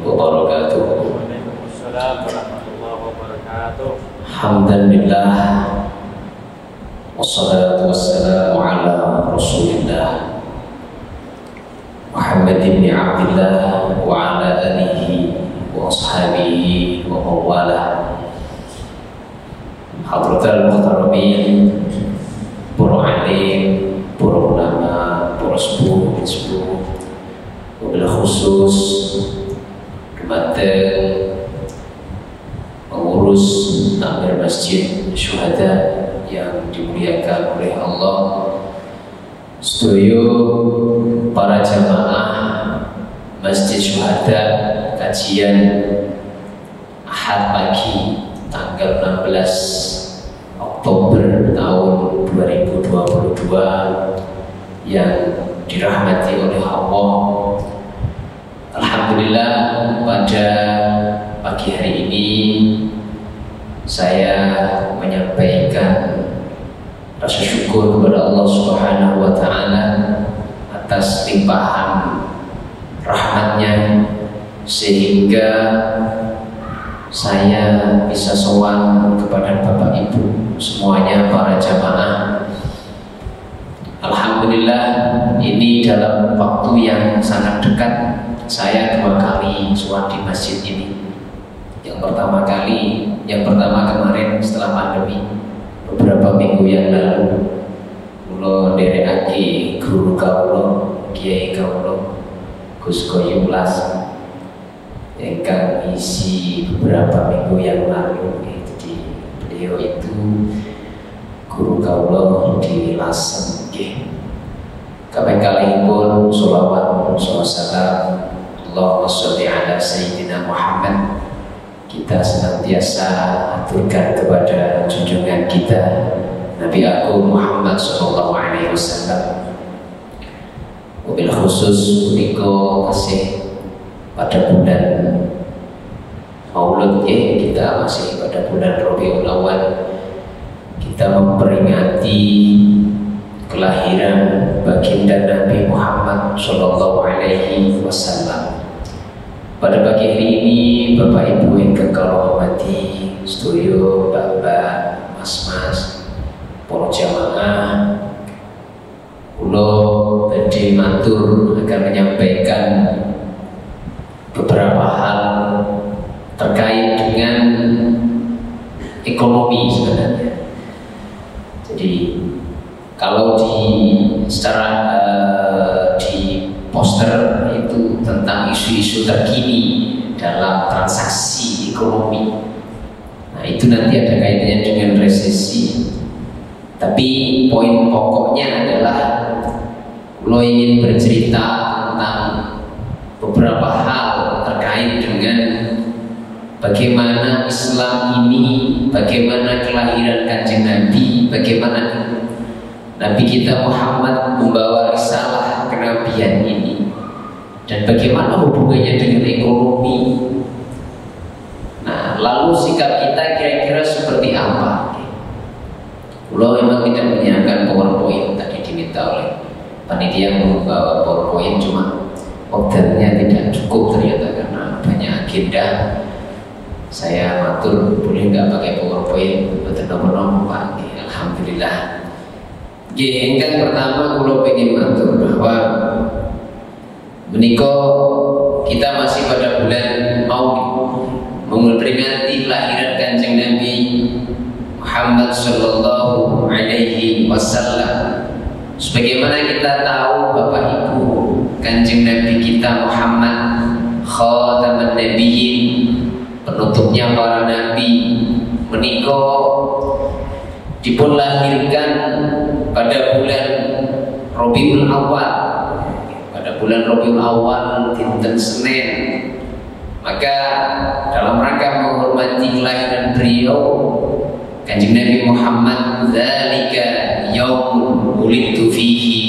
wabarakatuh. Waalaikumsalam warahmatullahi wabarakatuh. Alhamdulillah, wassalatu wassalamu ala Rasulillah Muhammad ibn Abdillah wa ala alihi wa ashabihi wa mawalah. Hadratul muhtaramin, para alim, para ulama, para sepuh, wabil khusus dumateng pengurus takmir masjid syuhada yang dimuliakan oleh Allah, sedaya para jamaah masjid syuhada kajian Ahad pagi tanggal 16 Oktober tahun 2022 yang dirahmati oleh Allah. Alhamdulillah, pada pagi hari ini saya menyampaikan rasa syukur kepada Allah Subhanahu wa Ta'ala atas limpahan rahmatnya sehingga saya bisa sowan kepada Bapak Ibu semuanya, para jamaah. Alhamdulillah, ini dalam waktu yang sangat dekat saya 2 kali sowan di masjid ini. Yang pertama kemarin setelah pandemi, beberapa minggu yang lalu, kula nderekake guru kawula, kiai kawula Gus Koyulas ingkang isi beberapa minggu yang lalu. Jadi beliau itu guru kawula di Lasem nggih. Kaping kalihipun sholawat salam Allahumma sholli ala sayyidina Muhammad. Kita senantiasa aturkan kepada junjungan kita Nabi Agung Muhammad sallallahu alaihi wasallam. Wabil khusus menika kasih pada bulan Maulud, kita masih pada bulan Rabiul Awal, kita memperingati kelahiran baginda Nabi Muhammad sallallahu alaihi wasallam. Pada pagi hari ini, Bapak Ibu yang kekal hormati, studio, Bapak, Mas, para jamaah, kula badhe matur akan menyampaikan beberapa hal terkait dengan ekonomi sebenarnya. Jadi kalau di poster itu tentang isu-isu terkini dalam transaksi ekonomi. Nah, itu nanti ada kaitannya dengan resesi. Tapi poin pokoknya adalah lo ingin bercerita tentang beberapa hal terkait dengan bagaimana Islam ini, bagaimana kelahiran Kanjeng Nabi, bagaimana Nabi kita Muhammad membawa risalah kenabian ini, dan bagaimana hubungannya dengan ekonomi. Nah, lalu sikap kita kira-kira seperti apa? Kalau memang tidak menyiapkan PowerPoint, tadi diminta oleh panitia membawa PowerPoint, cuma waktunya tidak cukup ternyata karena banyak agenda. Saya matur, boleh nggak pakai PowerPoint? Betul-betul Pak. Alhamdulillah. Yang pertama, kalau ingin matur bahwa menika kita masih pada bulan Maulid, memperingati kelahiran Kanjeng Nabi Muhammad sallallahu alaihi wasallam. Sebagaimana kita tahu Bapak Ibu, Kanjeng Nabi kita Muhammad khataman nabiyyin, penutupnya para nabi, menika dipun lahirkan pada bulan Rabiul Awal. Pada bulan Rabiul Awal dinten Senin. Maka dalam rangka menghormati kelahiran beliau, Kanjeng Nabi Muhammad, dzalika yaumun wulidtu fihi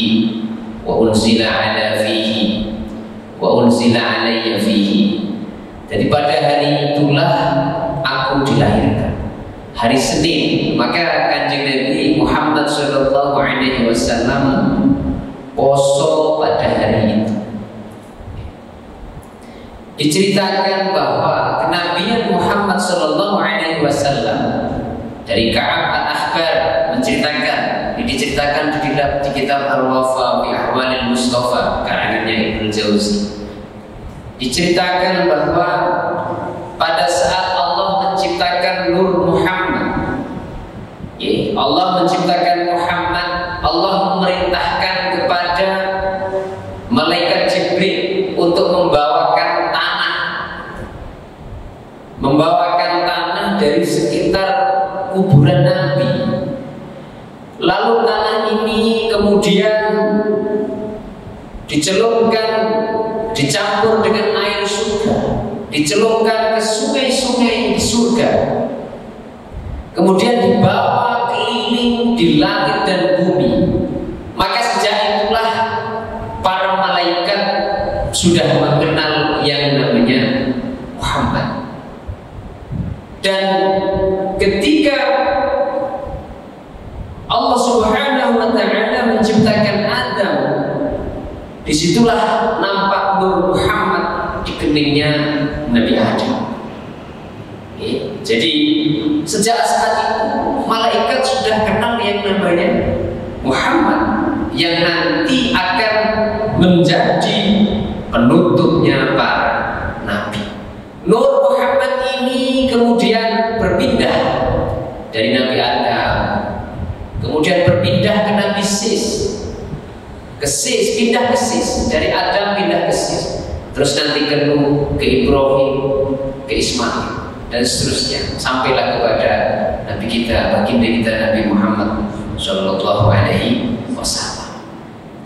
wa unzila ala fihi wa unzila alayya fihi. Jadi pada hari itulah aku dilahirkan, hari Senin. Maka Kanjeng Nabi Muhammad sallallahu alaihi wasallam poso pada hari itu. diceritakan bahwa kenabian Muhammad Sallallahu Alaihi Wasallam dari Ka'ab al-Ahbar menceritakan, diceritakan di kitab Al-Wafa fi Ahwalil Mustafa karangannya Ibnu Jauzi, diceritakan bahwa pada saat Allah menciptakan Nur Muhammad, Allah menciptakan Muhammad, Allah memerintahkan kepada malaikat Jibril untuk membawakan tanah dari sekitar kuburan Nabi. Lalu tanah ini kemudian dicelupkan, dicampur dengan air surga, dicelupkan ke sungai-sungai di surga, kemudian dibawa keliling di langit dan bumi. Maka sejak itulah para malaikat sudah mengenal yang namanya Muhammad. Dan ketika Allah Subhanahu wa Ta'ala menciptakan Adam, disitulah nampak Nur Muhammad di keningnya Nabi Adam. Jadi sejak saat itu malaikat sudah kenal yang namanya Muhammad, yang nanti akan menjadi penutupnya para nabi. Nur Muhammad ini kemudian berpindah dari Nabi Adam, kemudian berpindah ke Nabi Sis, pindah ke Sis, dari Adam pindah ke Sis, terus nanti ke Nuh, ke Ibrahim, ke Ismail, dan seterusnya sampailah kepada Nabi kita, baginda kita Nabi Muhammad Sallallahu Alaihi Wasallam.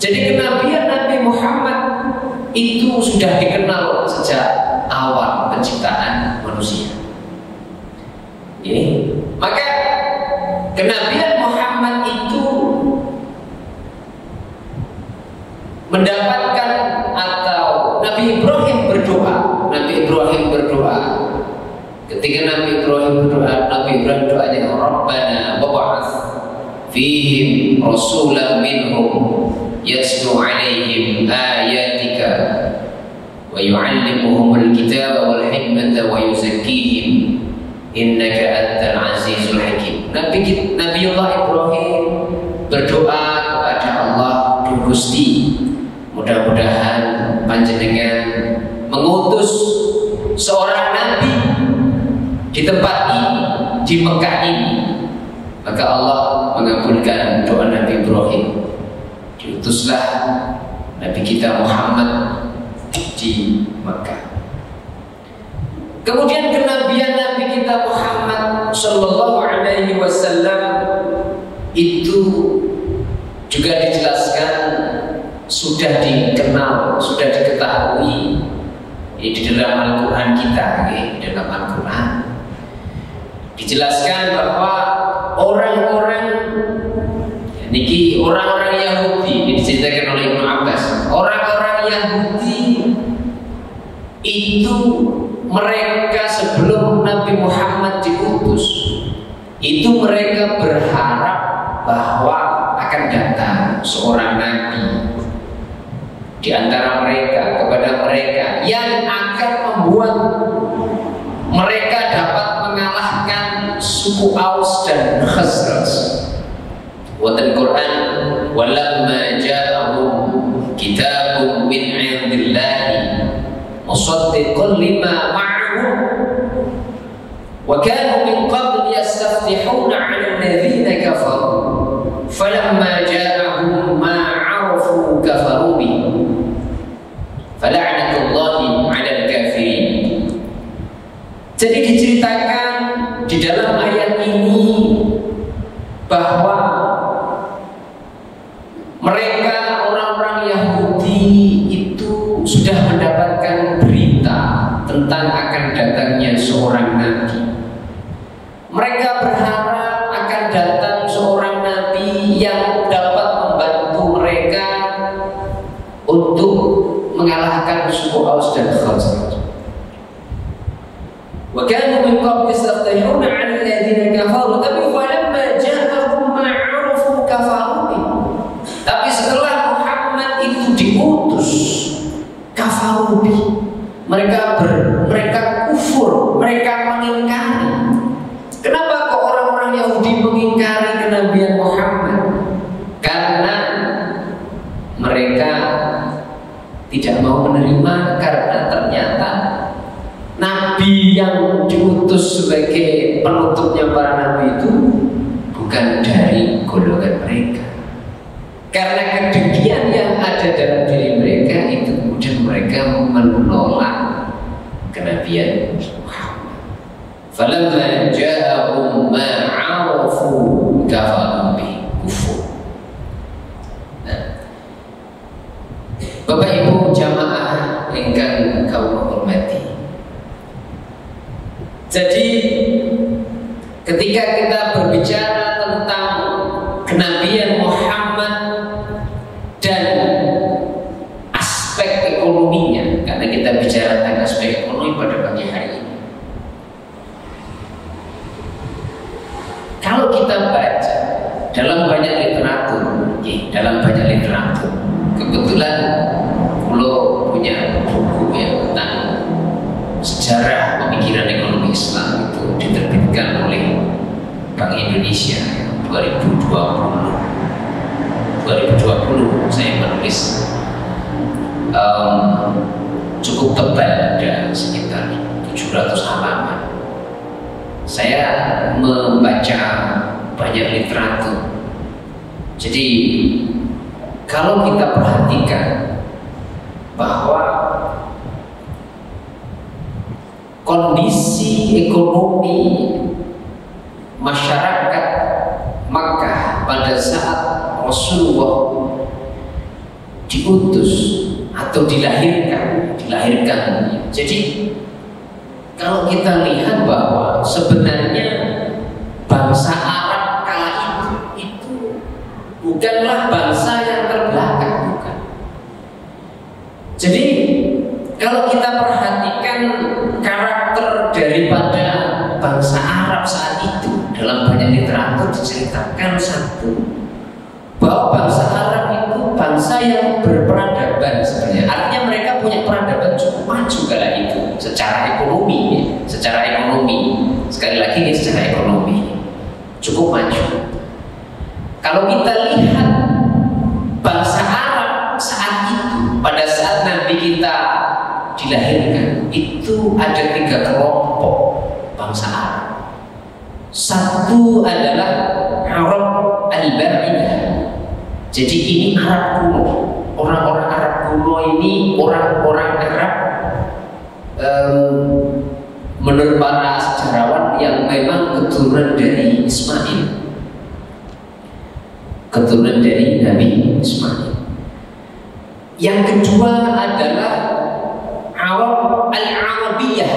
Jadi kenabian Nabi Muhammad itu sudah dikenal sejak awal penciptaan manusia. Maka kenabian Muhammad itu mendapatkan, atau Nabi Ibrahim berdoa. Ketika Nabi Ibrahim berdoa, Nabi Ibrahim doanya, Rabbana wab'ath fihim rasulan minhum yatlu alaihim ayatika wa yu'allimuhumul kitaba wal hikmata wa yuzakkihim innaka antal azizul hakim. Nabiullah Ibrahim berdoa kepada Allah, Duh Gusti, mudah-mudahan panjenengan mengutus seorang nabi di tempat ini, di Mekah ini. Maka Allah mengabulkan doa Nabi Ibrahim. Diutuslah Nabi kita Muhammad di Mekah. Kemudian kenabian Nabi kita Muhammad Sallallahu Alaihi Wasallam itu juga dijelaskan, sudah dikenal, sudah diketahui di dalam Al-Quran kita, di dalam Al-Quran dijelaskan bahwa orang-orang Yahudi, ini diceritakan oleh Ibnu Abbas, orang-orang Yahudi itu mereka sebelum Nabi Muhammad diutus, itu mereka berharap bahwa akan datang seorang nabi di antara mereka, kepada mereka, yang akan membuat mereka dapat mengalahkan suku Aus dan Khazraj. Watan Quran, walamma ja'ahum kitabun min 'indillahi musaddiqan lima ma'ahum wa kanu min qabl yastaftihuna 'ala alladhina kafaru falamma ja'ahum ma 'arafu kafaru bihi fala'natullahi 'alal kafirin. Jadi diceritakan di dalam ayat ini bahwa mereka, orang-orang Yahudi itu sudah mendapatkan berita tentang akan datangnya seorang nabi. Mereka berharap akan datang seorang nabi yang dapat membantu mereka untuk mengalahkan suku Aus dan Khazraj. Wa kanu min qabl yastaftihuna 'ala alladhina kafaru tapi falamma ja'ahum ma 'arafu kafaru. Tapi setelah Muhammad itu diutus, kafaru, mereka mereka kufur, mereka mengingkari. Kenapa kok orang-orang Yahudi mengingkari kenabian Muhammad? Karena mereka tidak mau menerima, karena ternyata Nabi yang diutus sebagai penutupnya para nabi itu bukan dari golongan mereka. Karena kedengkian yang ada dalam diri mereka itu, kemudian mereka menolak kenabian Muhammad. Falamma ja'ahum ma 'arafu kafaru bihi kufur. Nah, Bapak Ibu jamaah ingkang kawula hormati. Jadi ketika kita berbicara tentang kenabian Muhammad dan aspek ekonominya, karena kita bicara tentang aspek ekonomi pada pagi hari ini. Kalau kita baca dalam banyak literatur, kebetulan Kulo punya buku yang tentang sejarah pemikiran ekonomi Islam, itu diterbitkan oleh Bank Indonesia 2020 saya menulis cukup tebal, ada sekitar 700 halaman. Saya membaca banyak literatur. Jadi kalau kita perhatikan bahwa kondisi ekonomi masyarakat Makkah pada saat Rasulullah diutus atau dilahirkan. Jadi kalau kita lihat bahwa sebenarnya bangsa Arab kala itu bukanlah bangsa yang terbelakang, bukan. Jadi kalau kita perhatikan karakter daripada bangsa Arab saat itu, dalam banyak literatur diceritakan bahwa bangsa Arab itu bangsa yang berperadaban sebenarnya. Artinya mereka punya peradaban cukup maju kala itu secara ekonomi. Sekali lagi ini secara ekonomi cukup maju. Kalau kita lihat bangsa Arab saat itu, pada saat Nabi kita dilahirkan, itu ada 3 kelompok bangsa Arab. Satu adalah Arab al-Ba'idah. Jadi ini Arab kuno. Orang-orang Arab kuno ini orang-orang Arab menurut para sejarawan yang memang keturunan dari Ismail, keturunan dari Nabi Ismail. Yang kedua adalah Arab al-Arabiyah.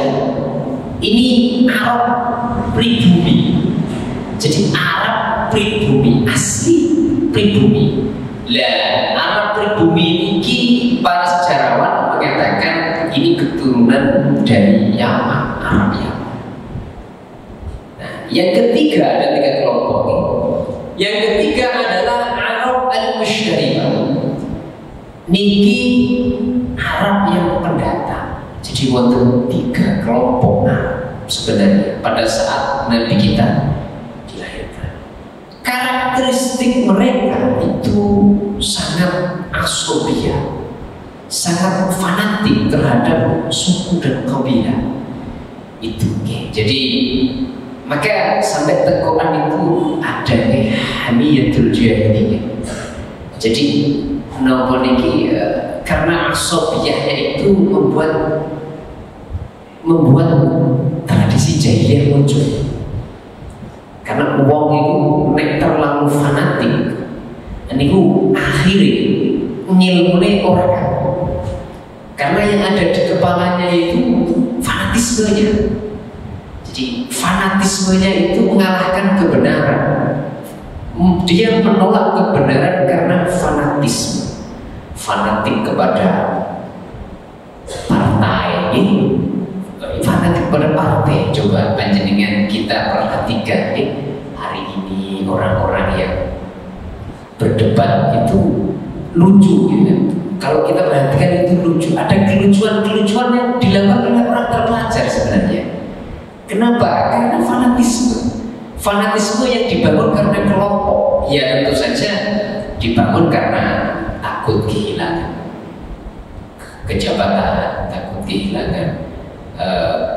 Ini Arab pribumi. Jadi Arab pribumi, asli pribumi. Lah, Arab pribumi ini para sejarawan mengatakan ini keturunan dari Yaman, Arab Yaman. Nah, yang ketiga ada 3 kelompok ini. Yang ketiga adalah Arab al-Musyribah. Niki Arab yang pendatang. Jadi wonten 3 kelompok sebenarnya pada saat Nabi kita dilahirkan. Karakteristik mereka itu sangat asobiah, sangat fanatik terhadap suku dan kabilah itu. Jadi maka sampai Quran itu ada hamiyatul jahiliyah. Jadi nopo niki karena asobiahnya itu membuat tradisi jahiliyah muncul. Karena uang itu nek terlalu fanatik, niku akhirnya ngilmune orang. Karena yang ada di kepalanya itu fanatismenya. Jadi fanatismenya itu mengalahkan kebenaran. Dia menolak kebenaran karena fanatisme, fanatik kepada partai ini, fanatik kepada partai. Coba panjenengan kita perhatikan hari ini orang-orang yang berdebat itu lucu gitu. Kalau kita perhatikan itu lucu, ada kelucuan yang dilakukan oleh orang sebenarnya. Kenapa? Karena fanatisme yang dibangun karena kelompok. Ya tentu saja dibangun karena takut kehilangan kejabatan, takut kehilangan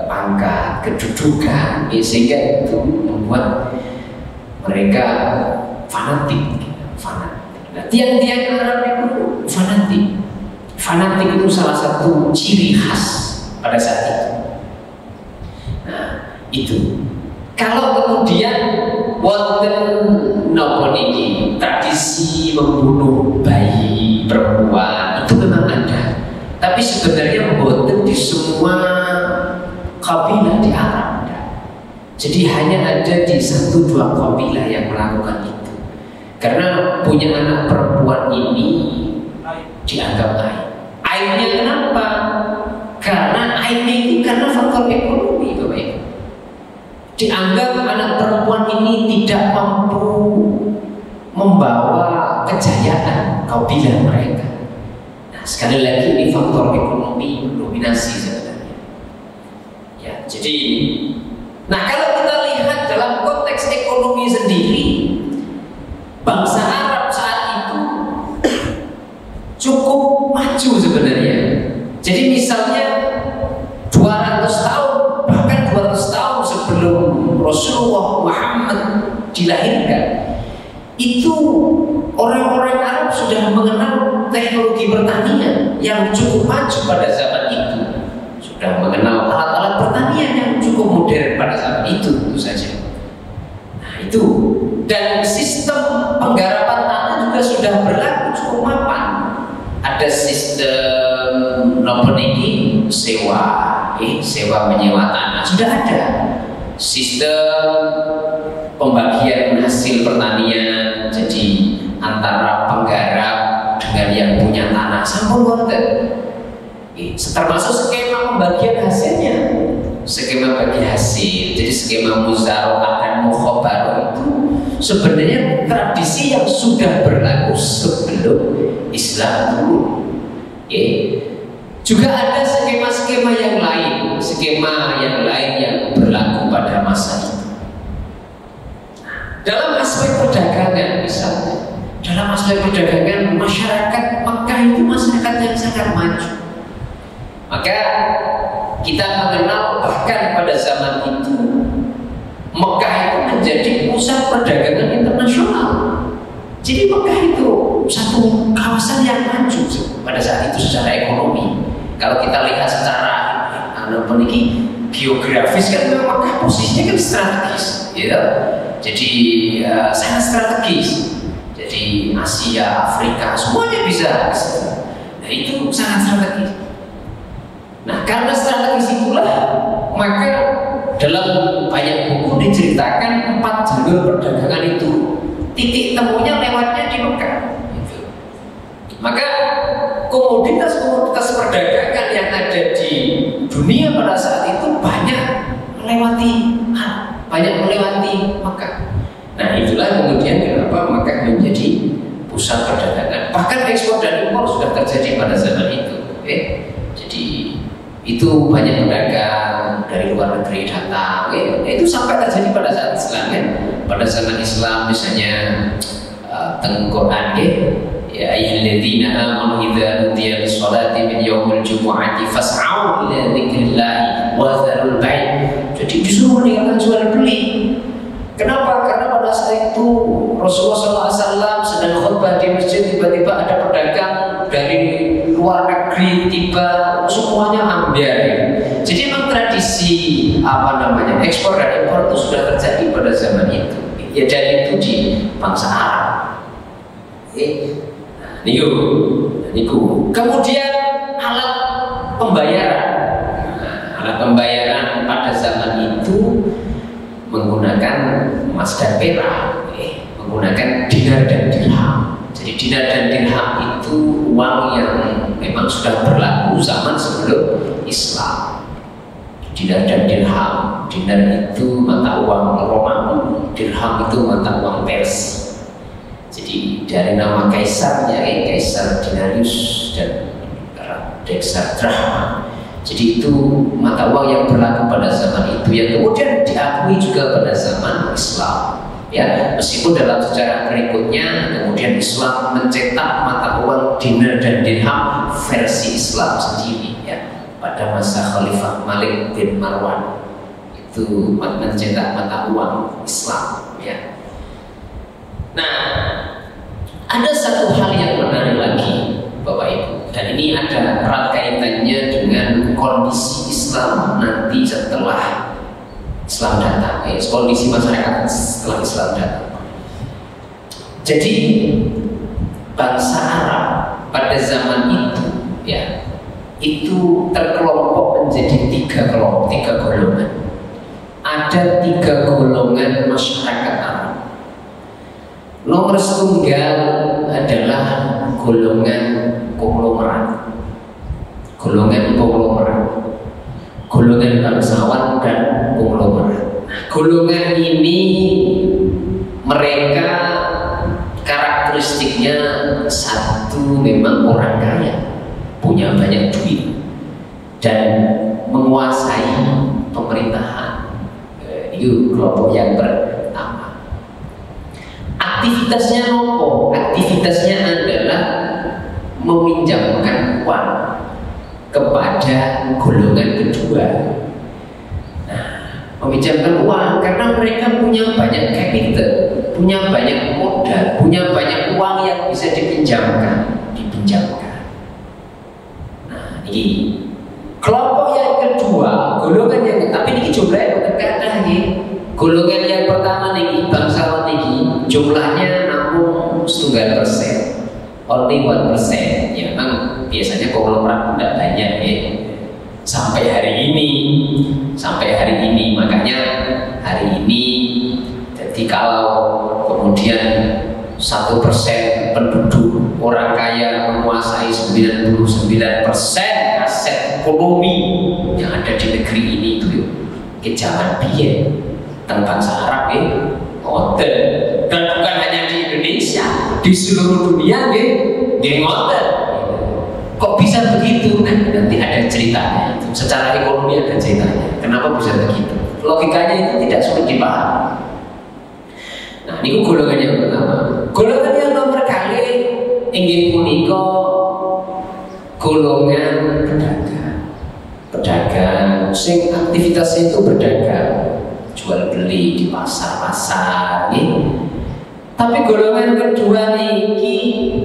pangkat, kedudukan, sehingga itu membuat mereka fanatik. Nah, tiang-tiang Arab itu fanatik itu salah satu ciri khas pada saat itu. Nah, itu. Kalau kemudian wonten napa niki tradisi membunuh bayi perempuan itu memang ada. Tapi sebenarnya mboten di semua kabilah di Arab. Jadi hanya ada di 1-2 kabilah yang melakukan itu. Karena punya anak perempuan ini dianggap aib. Aibnya kenapa? Karena aibnya itu karena faktor ekonomi, Bapak Ibu. Dianggap anak perempuan ini tidak mampu membawa kejayaan kabilah mereka. Sekali lagi ini faktor ekonomi mendominasi sebenarnya. Ya, jadi, nah kalau kita lihat dalam konteks ekonomi sendiri, bangsa Arab saat itu cukup maju sebenarnya. Jadi misalnya 200 tahun, bahkan 200 tahun sebelum Rasulullah Muhammad dilahirkan, itu orang-orang Arab sudah mengenal teknologi pertanian yang cukup maju pada zaman itu, sudah mengenal alat-alat pertanian yang cukup modern pada zaman itu tentu saja. Nah itu, dan sistem penggarapan tanah juga sudah berlaku cukup mapan. Ada sistem sewa menyewa tanah sudah ada. Sistem pembagian hasil pertanian, jadi antara penggarap dengan yang punya tanah sampun wonten. Termasuk skema pembagian hasilnya, skema bagi hasil. Jadi skema muzaroah dan mukhabarah itu sebenarnya tradisi yang sudah berlaku sebelum Islam turun. Juga ada skema-skema yang lain, yang berlaku pada masa itu. Dalam aspek perdagangan misalnya, dalam aspek perdagangan masyarakat Mekah itu masyarakat yang sangat maju. Maka kita mengenal bahkan pada zaman itu Mekah itu menjadi pusat perdagangan internasional. Jadi Mekah itu satu kawasan yang maju pada saat itu secara ekonomi. Kalau kita lihat secara geografis kan Mekah posisinya kan strategis, gitu. Jadi sangat strategis. Jadi Asia, Afrika, semuanya bisa. Nah itu sangat strategis. Nah karena strategis itulah, maka dalam banyak buku diceritakan 4 jalur perdagangan itu titik temunya lewatnya di Mekah. Gitu. Maka komoditas perdagangan yang ada di dunia pada saat itu banyak melewati Mekah. Nah itulah kemudian kenapa Mekah menjadi pusat perdagangan. Bahkan ekspor dan impor sudah terjadi pada zaman itu. Jadi itu banyak pedagang dari luar negeri datang. Itu sampai terjadi pada saat Islam kan. Pada zaman Islam misalnya Quran ya ayyuhalladzina amanu idza nudiya lis-sholati min yaumil jumu'ati fas'au ila dzikrillah wa dzarul bai'. Jadi disuruh meninggalkan jual beli. Kenapa? Karena pada saat itu Rasulullah SAW sedang khutbah di masjid, tiba-tiba ada pedagang dari luar negeri tiba, semuanya ambil. Jadi memang tradisi ekspor dan impor itu sudah terjadi pada zaman itu. Ya dan itu di bangsa Arab. Niku. Kemudian alat pembayaran. Alat pembayaran pada zaman itu menggunakan emas dan perak, menggunakan dinar dan dirham. Jadi dinar dan dirham itu uang yang memang sudah berlaku zaman sebelum Islam. Dinar dan dirham. Dinar itu mata uang Romawi, dirham itu mata uang Persia. Jadi dari nama kaisarnya, Kaisar Dinarius dan Kaisar Drahma. Jadi itu mata uang yang berlaku pada Islam mencetak mata uang dinar dan dirham versi Islam sendiri ya. Pada masa Khalifah Malik bin Marwan itu mencetak mata uang Islam ya. Nah, ada satu hal yang menarik lagi Bapak Ibu, dan ini ada erat kaitannya dengan kondisi Islam nanti setelah Islam datang, kondisi masyarakat setelah Islam datang. Jadi bangsa Arab pada zaman itu ya, itu terkelompok menjadi tiga golongan. Ada 3 golongan masyarakat Arab. Nomor setunggal adalah golongan konglomerat, golongan bangsawan dan konglomerat. Golongan ini mereka karakteristiknya satu, memang orang kaya, punya banyak duit dan menguasai pemerintahan. Itu kelompok yang pertama. Aktivitasnya apa? Aktivitasnya adalah meminjamkan uang kepada golongan kedua. Nah, meminjamkan uang karena mereka punya banyak capital, punya banyak modal, punya banyak uang yang bisa dipinjamkan. Nah, ini kelompok yang kedua, golongan yang, tapi ini jumlahnya bukan kata nih. Golongan yang pertama nih, bangsawan nih, jumlahnya namun 1%, only 1%. Ya memang biasanya konglomerat tidak banyak ya. Sampai hari ini, makanya hari ini. Jadi kalau kemudian 1% penduduk orang kaya menguasai 99% aset ekonomi yang ada di negeri ini itu ke zaman biyen tentang bangsa Arab ya, ngoten. Dan bukan hanya di Indonesia, di seluruh dunia ya, ngoten. Kok bisa begitu? Nah, nanti ada ceritanya itu. Secara ekonomi ada ceritanya. Kenapa bisa begitu? Logikanya itu tidak sulit dipahami. Nah, ini golongan yang pertama. Golongan yang nomor kali inggih punika golongan pedagang. Sing aktivitasnya itu berdagang, jual beli di pasar-pasar nih. Tapi golongan kedua niki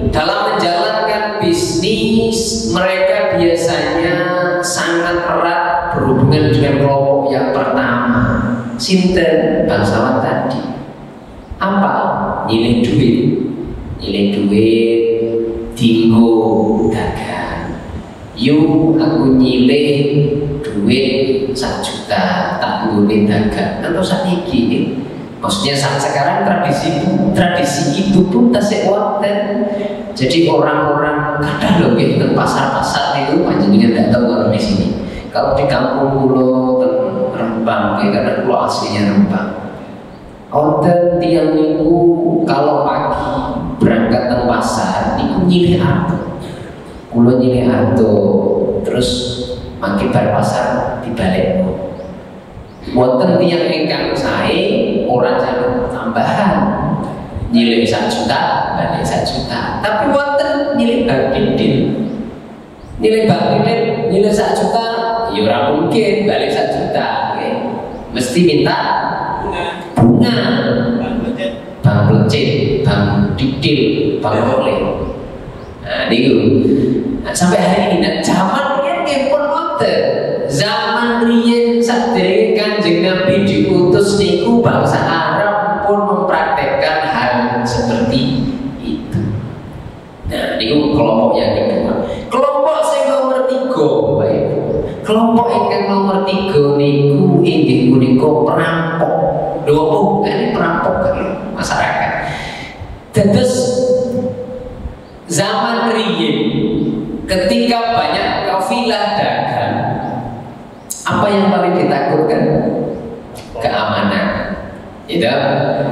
dalam menjalankan bisnis mereka biasanya sangat erat berhubungan dengan kelompok yang pertama. Sinten bangsawan tadi. Apa? Nyilih duit tinggo dagang. Yuk aku nyilih duit 1 juta tak ngulih dagang. Nanti sakniki maksudnya saat sekarang tradisi itu pun tasik wonten. Jadi orang-orang kadang loh di pasar-pasar itu panjenengan tidak tahu kalau di sini. Kalau di kampung pulau Rembang, karena pulau aslinya Rembang. Wonten tiang niku kalau pagi berangkat ke pasar niku nyilih arto. Kula nyilih arto terus mangke bar pasar dibalekno. Wonten tiang ingkang sae ora jaluk tambahan. Nyilih 1 juta, balik 1 juta. Tapi wonten nyilih bangkidin. Nyilih 1 juta, ya ora mungkin balik 1 juta, okay? Mesti minta bunga, bang pelecit, bang didil, bang oleh. Nah, niku. Nah, sampai hari ini, nah, zaman riyen pun wonten. Zaman riyen sadèrèngé Kanjeng Nabi diutus niku bangsa Arab pun mempraktekkan hal seperti itu. Nah, niku kelompok yang kedua. Kelompok sing nomor 3, Bapak Ibu. Kelompok ingkang nomor 3 niku inggih punika perampok. Lho bukan perampok kan masyarakat. Dados zaman riyen ketika banyak kafilah dagang, apa yang paling ditakutkan? Keamanan. Gitu.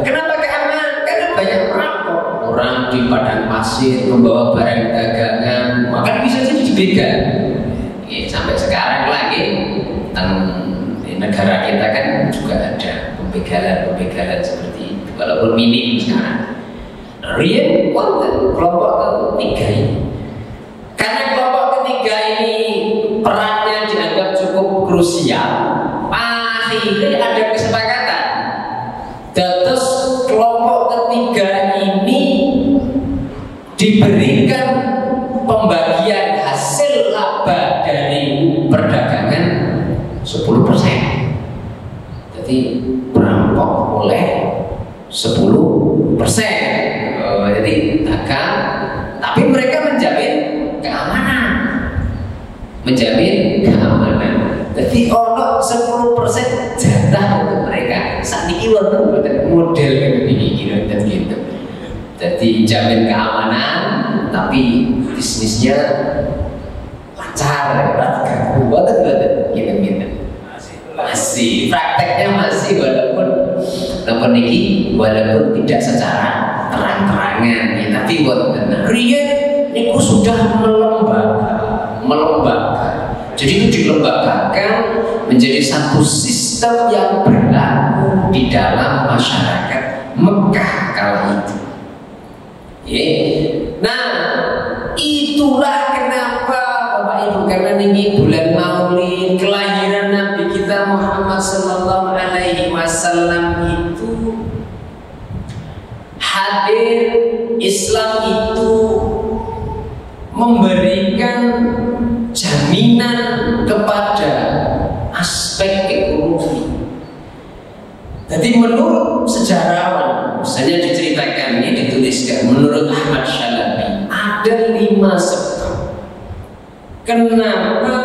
Kenapa keamanan? Karena banyak perampok. Orang di padang pasir membawa barang dagangan, maka bisa jadi dibegal. Sampai sekarang lagi di negara kita kan juga ada pembegalan seperti itu, walaupun minim sekarang. Rian wonten kelompok ketiga ini. Karena kelompok ketiga ini perannya dianggap cukup krusial, akhirnya ada kesepakatan. Terus kelompok ketiga ini diberikan pembagian hasil laba dari perdagangan 10%. Jadi perampok oleh 10%. Jadi dagang, tapi mereka menjamin keamanan. Jadi ono 10% jatah untuk mereka. Saat ini wonten model begini kira-kira gitu. Jadi jamin keamanan, tapi bisnisnya lancar, wonten gitu. Masih prakteknya masih walaupun tidak secara terang-terangan ya, tapi wonten riyen niku sudah melembagakan. Jadi itu dilembagakan menjadi satu sistem yang berlaku di dalam masyarakat Mekah kala itu. Nah, itulah kenapa Bapak Ibu, karena ini bulan Maulid kelahiran Nabi kita Muhammad sallallahu alaihi wasallam itu hadir. Islam itu memberikan jaminan kepada aspek ekonomi. Jadi menurut sejarawan, misalnya diceritakan, ini dituliskan, menurut Ahmad Syalabi ada 5 sebab kenapa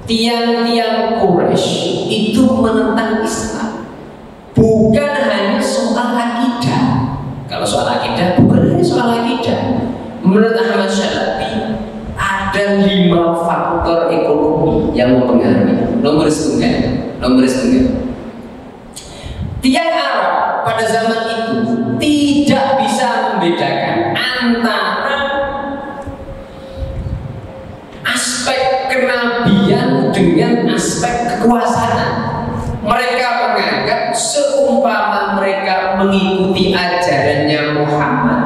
tiang-tiang Quraisy itu menentang Islam. Bukan hanya soal akidah. Kalau soal akidah, bukan hanya soal akidah. Menurut Ahmad Syalabi ada 5 faktor ekonomi yang mempengaruhi. Nomor setengah. Tiang Arab pada zaman itu tidak bisa membedakan antara aspek kenabian dengan aspek kekuasaan. Mereka menganggap seumpama mereka mengikuti ajarannya Muhammad,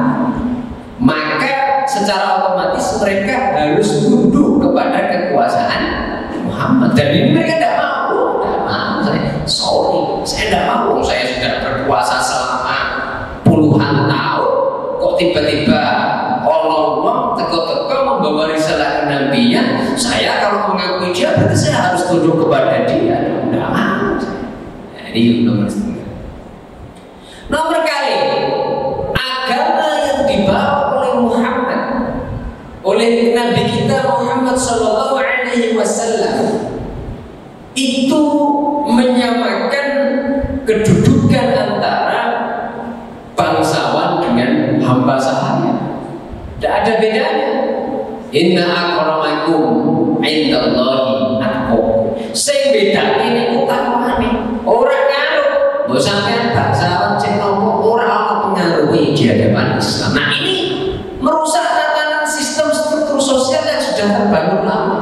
maka secara otomatis mereka harus tunduk kepada kekuasaan Muhammad. Dan ini mereka tidak mau. Saya tidak mau. Saya sudah berpuasa selama puluhan tahun, kok tiba-tiba Allah teko-teko membawa risalah kenabian. Saya kalau mengakui dia, berarti saya harus tunduk kepada dia. Tidak mau. Jadi nomor kali, agama yang dibawa oleh Muhammad, oleh Nabi kita Muhammad sallallahu alaihi wasallam, itu menyamakan kedudukan antara bangsawan dengan hamba sahaya. Tidak ada bedanya. Inna akramakum indallahi atqakum. Sing bedane niku takwane. Ora ngaruh. Mbok sampean bangsawan sing nopo ora ana pengaruhi di hadapan Islam. Nah, ini merusak tatanan sistem struktur sosial yang sudah terbangun lama.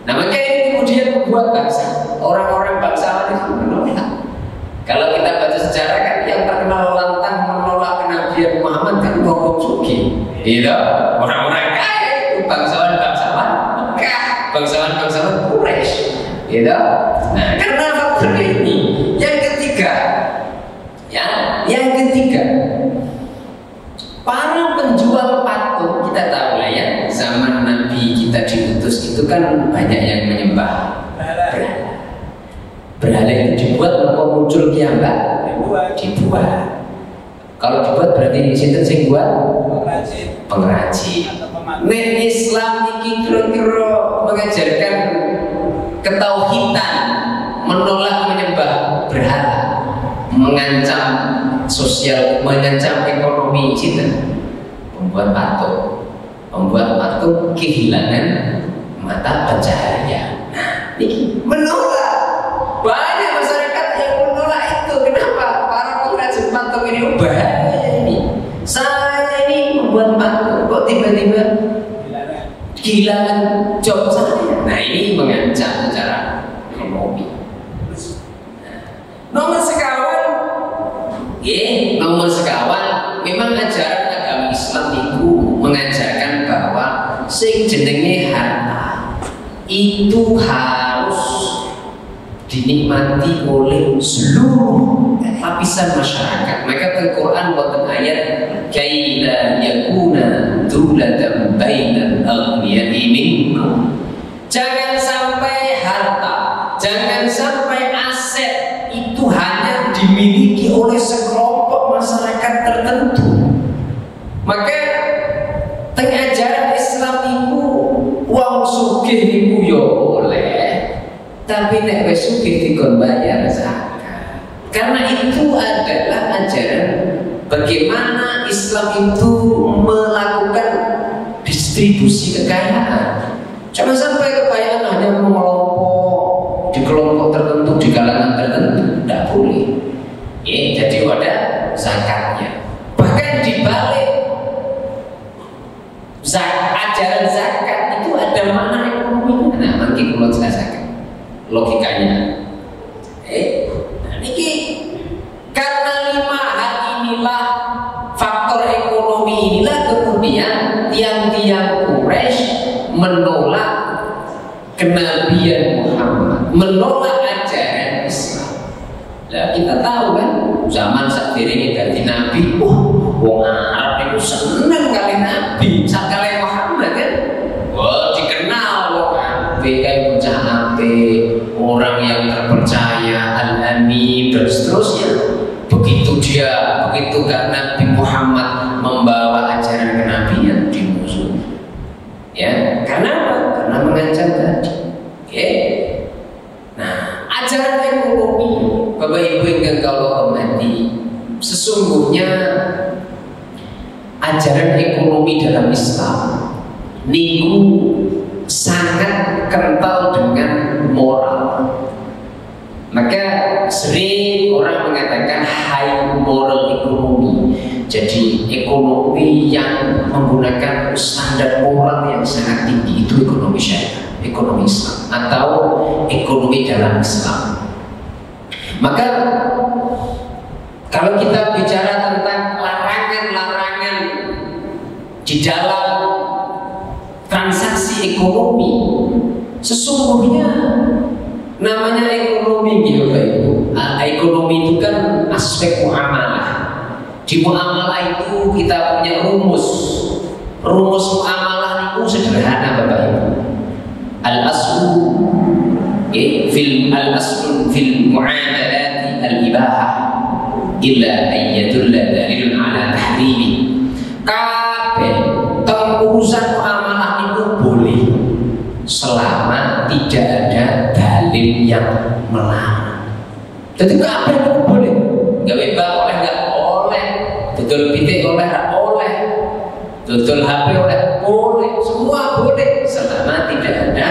Nah, maka ini kemudian membuat orang-orang bangsawan itu menolak. Kalau kita baca sejarah kan yang terkenal lantang menolak kenabian Muhammad kan Wong Sugi. Gitu. Orang-orang kaya itu bangsawan-bangsawan Mekah, bangsawan-bangsawan Quraisy. Gitu. Nah, karena faktor ini. Yang ketiga, para penjual patung, kita tahu lah ya, zaman Nabi kita diutus itu kan banyak yang menyembah berhala itu dibuat mau muncul kiambak dibuat. Kalau dibuat berarti sinten sing buat pengrajin. Nek Islam iki kira-kira mengajarkan ketauhidan, menolak menyembah berhala, mengancam sosial, mengancam ekonomi sinten? Membuat patung kehilangan mata pencaharian. Nah, ini menolak. Banyak masyarakat yang menolak itu. Kenapa? Para pengrajin patung ini bahaya ini. Saya ini membuat patung, kok tiba-tiba kehilangan job saya. Nah, ini mengancam secara ekonomi. Nomor sekawan memang ajaran jenenge harta itu harus dinikmati oleh seluruh lapisan masyarakat. Maka Al-Quran wonten ayat kaila yakuna dulatan bainal aghniyai minkum. Jangan sampai harta, jangan sampai aset itu hanya dimiliki oleh sekelompok masyarakat tertentu. Maka teng ajaran Islam itu wong sugih iku yo oleh, tapi nek wis sugih dikon bayar zakat. Karena itu adalah ajaran bagaimana Islam itu melakukan distribusi kekayaan. Jangan sampai kekayaan hanya mengelompok di kelompok tertentu, di kalangan tertentu, tidak boleh. Ya, jadi ada zakatnya. Bahkan dibalik ajaran zakat itu ada makna ekonomi. Nah, nanti kalau jelaskan logikanya. Nah, ini karena 5 hal inilah, faktor ekonomi inilah kemudian tiang-tiang Quraisy menolak kenabian Muhammad, menolak ajaran Islam. Nah, kita tahu kan zaman saat diri dadi nabi, wong Arab itu seneng kali nabi, sakale Muhammad kan. Wah, dikenal wong ape kayak bocah ape, orang yang terpercaya, al-amin dan seterusnya. Begitu kan Nabi Muhammad membawa ajaran kenabian dimusuhi. Ya, karena apa? Karena mengancam tadi. Oke. Nah, ajaran ekonomi, Bapak Ibu yang kalau hormati, sesungguhnya ajaran ekonomi dalam Islam niku sangat kental dengan moral. Maka sering orang mengatakan high moral ekonomi. Jadi ekonomi yang menggunakan standar moral yang sangat tinggi itu ekonomi syariah, ekonomi Islam atau ekonomi dalam Islam. Maka kalau kita bicara tentang larangan-larangan di dalam transaksi ekonomi, sesungguhnya namanya ekonomi gitu Bapak Ibu. Ekonomi itu kan aspek muamalah. Di muamalah itu kita punya rumus muamalah itu sederhana Bapak Ibu. Al-aslu fil muamalat al-ibahah illa ayyadulla dalilun ala tahrimi. Kabeh urusan muamalah itu boleh selama tidak ada dalil yang melarang. Jadi kabeh itu boleh. Gawe bak oleh enggak oleh, dodol pitik oleh oleh, dodol HP oleh boleh, semua boleh selama tidak ada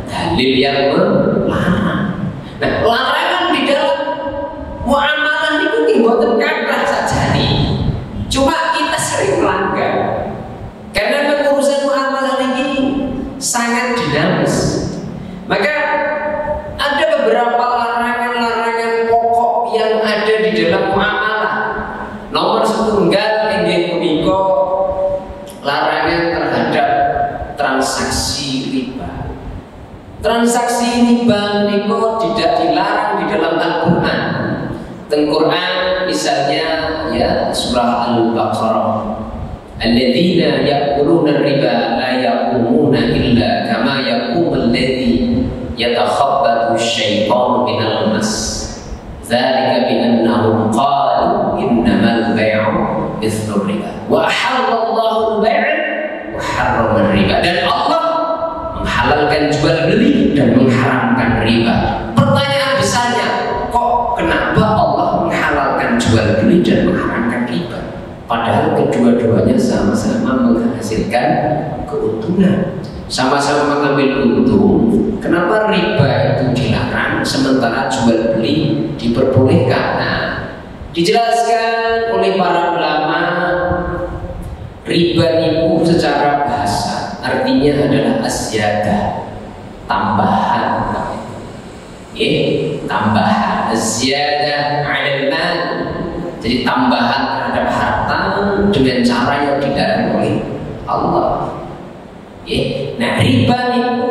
dalil yang melarang. Nah, larangan di dalam muamalah itu mboten kathah sajane. Cuma kita sering melanggar. Karena urusan muamalah ini sangat dinamis. Maka ada beberapa larangan-larangan pokok yang ada di dalam muamalah. Nomor setunggal inggih punika larangan terhadap transaksi riba. Transaksi riba niku tidak dilarang di dalam Al-Qur'an. Teng Quran misalnya ya surah Al-Baqarah. Alladzina ya'kuluna riba la yaqumuna illa kama yaqumul ladzi yatakhabbatu asy-syaitanu minal mas. Dzalika bi annahum qalu innamal bai'u mithlur riba. Wa ahallallahu al-bai'a wa harrama riba. Dan Allah menghalalkan jual beli dan mengharamkan riba. Pertanyaan besarnya, kok kenapa Allah menghalalkan jual beli dan mengharamkan riba? Padahal kedua-duanya sama-sama menghasilkan keuntungan, sama-sama mengambil untung. Kenapa riba itu dilarang sementara jual beli diperbolehkan? Nah, dijelaskan oleh para ulama, riba itu secara bahasa artinya adalah asyadah, tambahan. Tambahan, asyadah 'alal mal. Jadi tambahan terhadap harta dengan cara yang dilarang oleh Allah. Nah, riba itu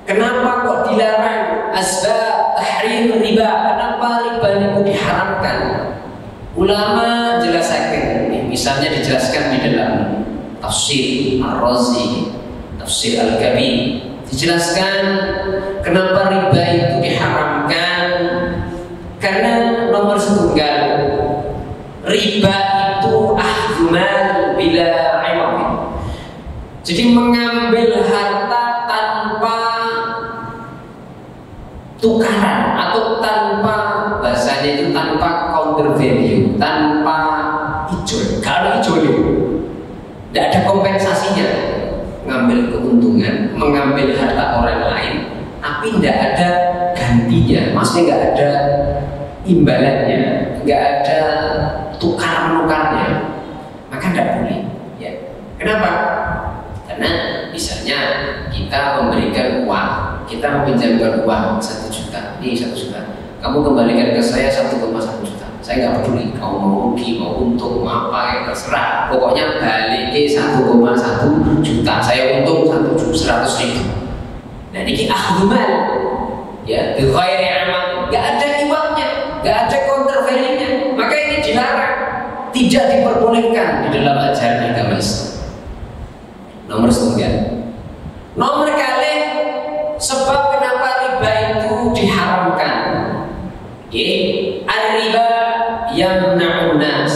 kenapa kok dilarang? Asbab tahrim riba. Kenapa riba itu diharamkan? Ulama jelaskan. Misalnya dijelaskan di dalam tafsir Ar-Razi, tafsir Al-Kabir, dijelaskan kenapa riba itu diharamkan. Karena nomor setunggal, riba itu ahdumal bila iwad. Jadi mengambil harta tanpa tukaran atau tanpa, bahasanya itu tanpa counter value, tanpa ijol. Kalau ijol itu tidak ada kompensasinya, mengambil keuntungan, mengambil harta orang lain, tapi tidak ada gantinya, maksudnya nggak ada imbalannya, nggak ada tukar-menukarnya, maka tidak boleh. Ya. Kenapa? Karena misalnya kita memberikan uang, kita meminjamkan uang 1 juta, ini 1 juta, kamu kembalikan ke saya 1,1 juta. Saya nggak peduli, kamu mau rugi, mau untung, mau apa, ya terserah. Pokoknya balik ke 1,1 juta, saya untung 100.000. Nah ini ahdumal, ya, bighairi amal, nggak ada iwaknya, nggak ada counter value-nya, maka ini dilarang, tidak diperbolehkan di dalam ajaran agama Islam. Nomor setunggal. Nomor kali sebab kenapa riba itu diharamkan. Ar-riba yamna'un nas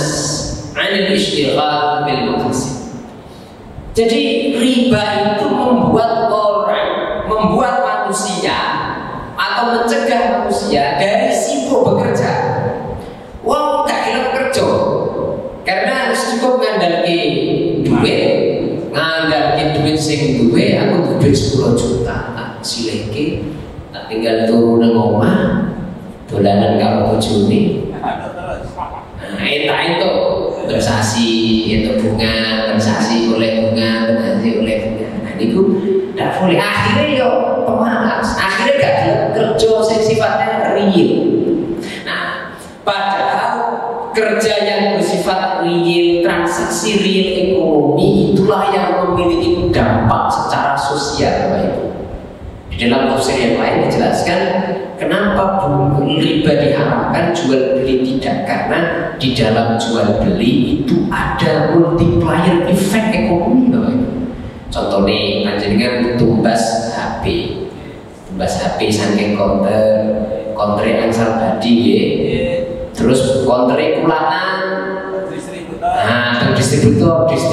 'anil ishtighal bil maqasid. Jadi riba itu membuat manusia atau mencegah manusia dari sibuk bekerja. Wong gak gelem kerja karena cukup ngandalke duit sing duwe, aku duwe 10 juta tak silehke, tak tinggal turu nang omah dolanan karo bojone. Itu bersasi, itu bunga, bersasi oleh bunga, bersasi oleh bunga. Nah niku ndak boleh. Akhirnya yo pemalas, akhirnya gak kerja sing sifatnya real. Nah, padahal kerja yang bersifat real, transaksi real ekonomi itulah yang memiliki dampak secara sosial, Bapak Ibu. Di dalam tafsir yang lain dijelaskan kenapa riba diharamkan, jual beli tidak, karena di dalam jual beli itu ada multiplier effect ekonomi, Bapak Ibu. Contohnya panjenengan tumbas HP saking counter angsal badi ya. Terus counter kulanan. Nah, distributor badi.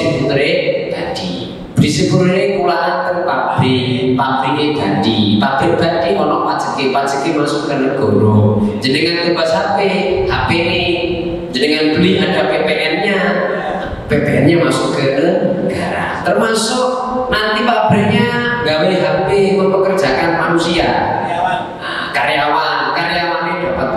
Distributor kulanan teng pabrik badi ono pajeke masuk ke negara. Jenengan tumbas HP ini jenengan beli ada PPN-nya masuk ke negara. Termasuk nanti pabriknya gawe HP mempekerjakan manusia. Nah, karyawannya dapat